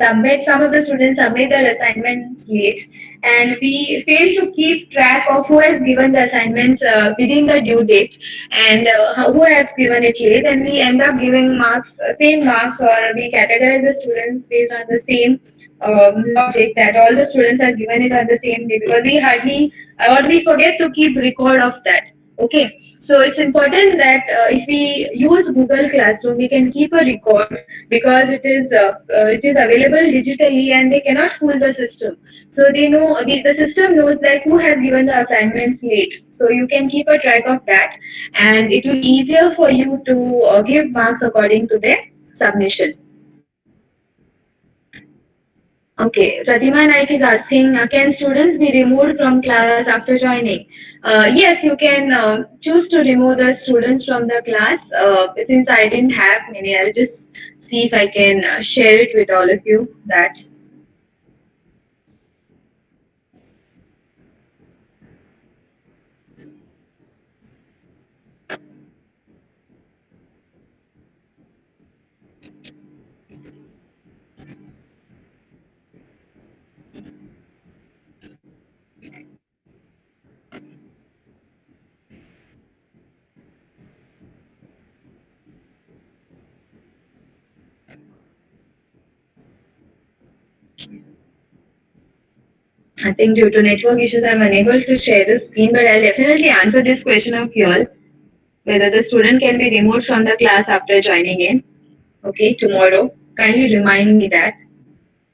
some of the students submit their assignments late, and we fail to keep track of who has given the assignments within the due date and who has given it late, and we end up giving same marks, or we categorize the students based on the same logic that all the students are given it on the same day because we hardly or we forget to keep record of that. Okay, so it's important that if we use Google Classroom, we can keep a record because it is available digitally and they cannot fool the system. So they know the system knows like who has given the assignments late. So you can keep a track of that, and it will be easier for you to give marks according to their submission. Okay, Pratima Naik is asking, can students be removed from class after joining? Yes, you can choose to remove the students from the class. Since I didn't have many, I'll just see if I can share it with all of you that. I think due to network issues, I'm unable to share the screen, but I'll definitely answer this question of y'all, whether the student can be removed from the class after joining in. Okay, tomorrow. Kindly remind me that.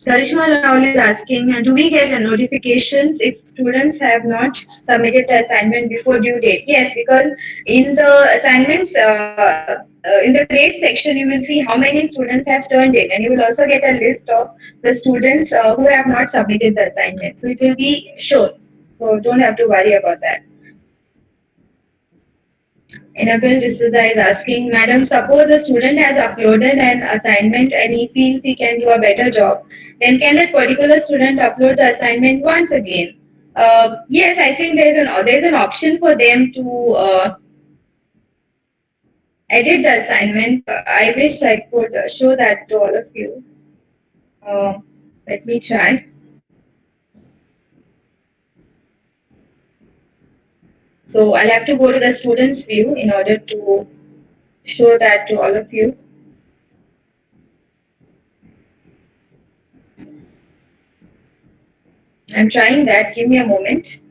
Karishma Raul is asking, do we get notifications if students have not submitted the assignment before due date? Yes, because in the assignments, in the grade section, you will see how many students have turned in, and you will also get a list of the students who have not submitted the assignment. So it will be shown. So don't have to worry about that. Annabelle D'Souza is asking, Madam, suppose a student has uploaded an assignment and he feels he can do a better job, then can that particular student upload the assignment once again? Yes, I think there's an option for them to edit the assignment. I wish I could show that to all of you. Uh, Let me try. So I'll have to go to the student's view in order to show that to all of you. I'm trying that. Give me a moment.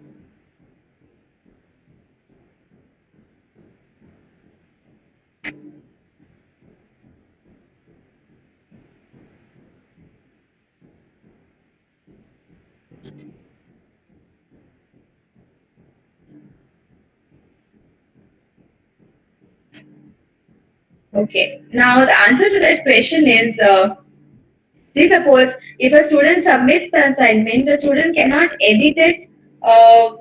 Okay. Now the answer to that question is see, suppose if a student submits the assignment, the student cannot edit it uh,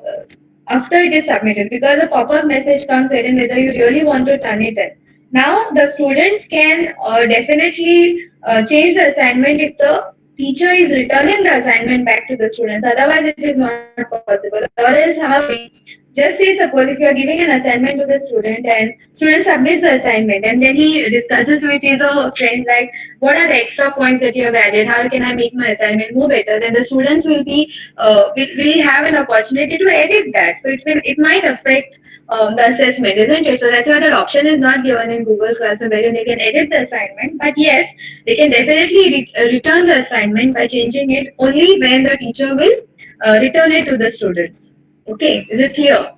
after it is submitted because a pop-up message comes wherein whether you really want to turn it in. Now, the students can definitely change the assignment if the teacher is returning the assignment back to the students. Otherwise, it is not possible. Otherwise, how it will be? Just say, suppose if you are giving an assignment to the student and student submits the assignment and then he discusses with his or her friend like, what are the extra points that you have added? How can I make my assignment more better? Then the students will have an opportunity to edit that. So it might affect the assessment, isn't it? So that's why that option is not given in Google Classroom wherein they can edit the assignment. But yes, they can definitely return the assignment by changing it only when the teacher will return it to the students. Okay, is it clear?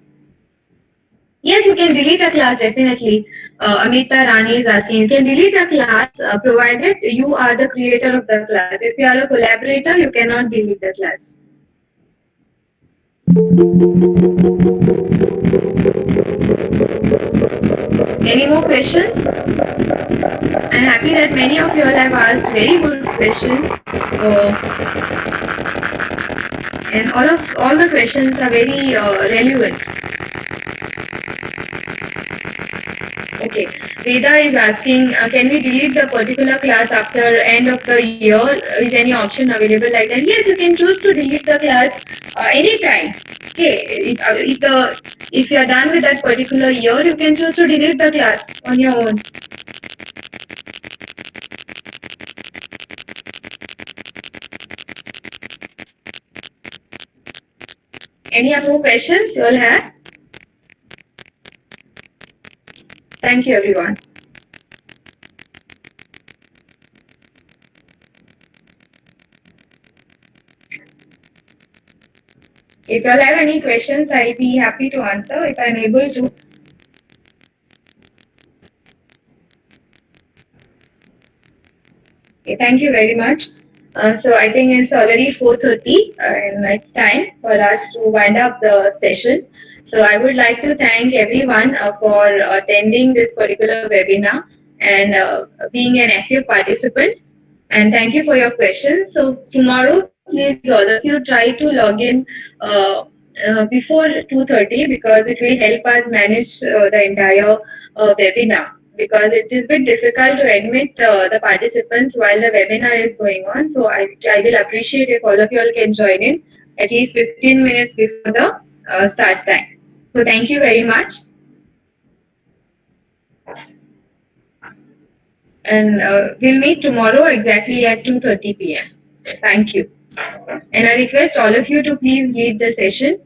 Yes, you can delete a class definitely. Amita Rani is asking, you can delete a class provided you are the creator of the class. If you are a collaborator, you cannot delete the class. Any more questions? I'm happy that many of you all have asked very good questions. And all the questions are very relevant. Okay. Veda is asking, can we delete the particular class after end of the year? Is any option available like that? Yes, you can choose to delete the class anytime. Okay. If you are done with that particular year, you can choose to delete the class on your own. Any other questions you all have? Thank you, everyone. If you all have any questions, I'll be happy to answer if I'm able to. Okay, thank you very much. So I think it's already 4:30 and it's time for us to wind up the session. So I would like to thank everyone for attending this particular webinar and being an active participant. And thank you for your questions. So tomorrow, please all of you try to log in uh, before 2:30 because it will help us manage the entire webinar because it is a bit difficult to admit the participants while the webinar is going on. So I will appreciate if all of you all can join in at least 15 minutes before the start time. So thank you very much. And we'll meet tomorrow exactly at 2:30 p.m. Thank you. And I request all of you to please lead the session.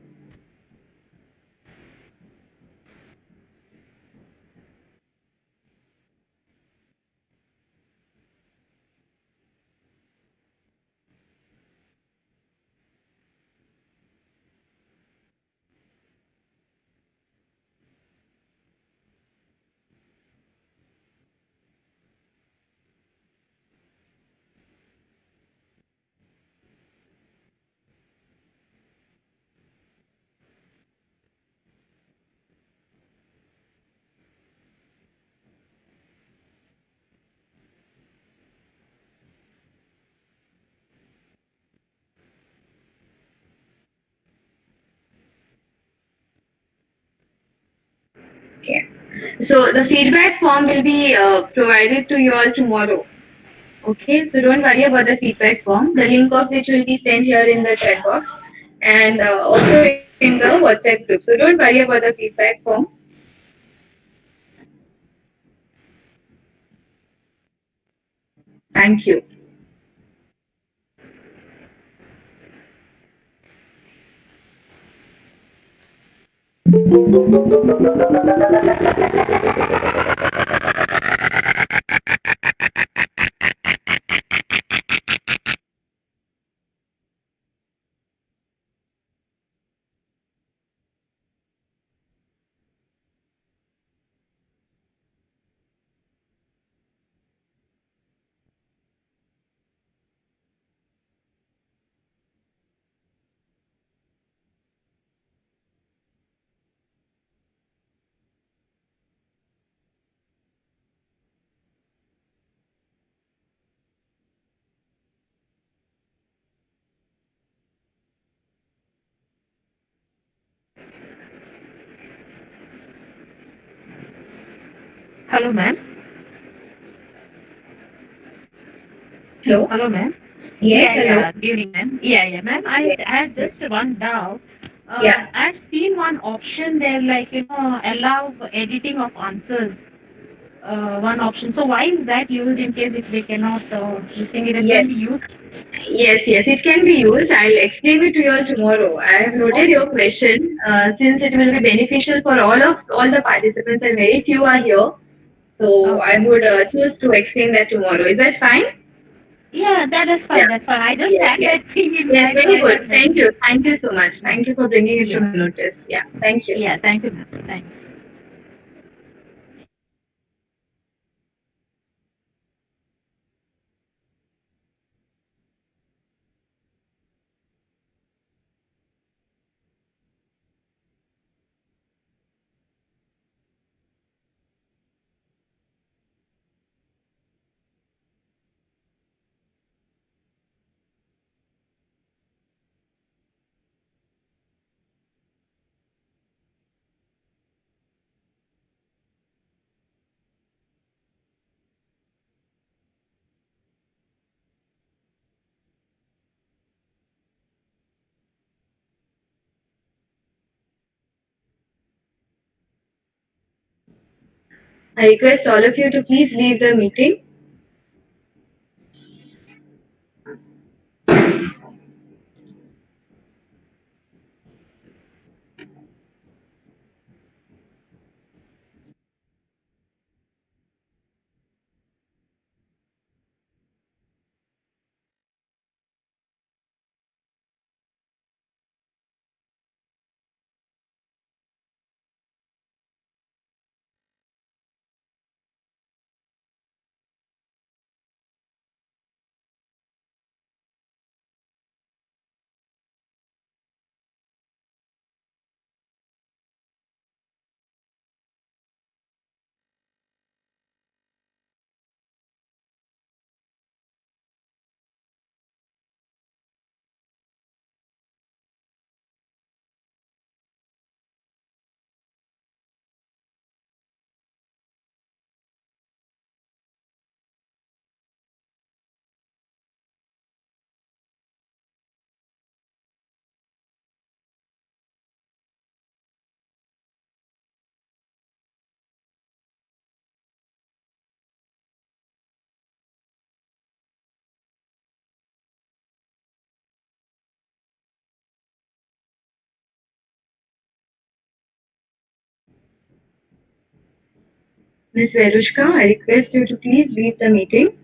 Okay. So the feedback form will be provided to you all tomorrow. Okay, so don't worry about the feedback form, the link of which will be sent here in the chat box and also in the WhatsApp group. So don't worry about the feedback form. Thank you. Hello, ma'am. Hello? Hello, ma'am. Yes, Yeah, hello. yeah. Good evening, ma'am. Yeah, ma'am. I Yes, had yes. just one doubt. Yeah. I've seen one option there, like allow editing of answers. One option. So why is that used in case if they cannot? You think it Yes. can be used? Yes, yes, it can be used. I'll explain it to you all tomorrow. I have noted Okay. your question since it will be beneficial for all the participants and very few are here. So I Okay. would choose to explain that tomorrow. Is that fine? Yeah, that's Yeah. fine. That's fine. I just Yes, had yes. that thing in Yes, mind, so very I good. just Thank you. mentioned. Thank you so much. Thank you for bringing it to Yeah. my notice. Yeah, thank you. Yeah. Thank you, ma'am. Thanks. I request all of you to please leave the meeting. Miss Verushka, I request you to please leave the meeting.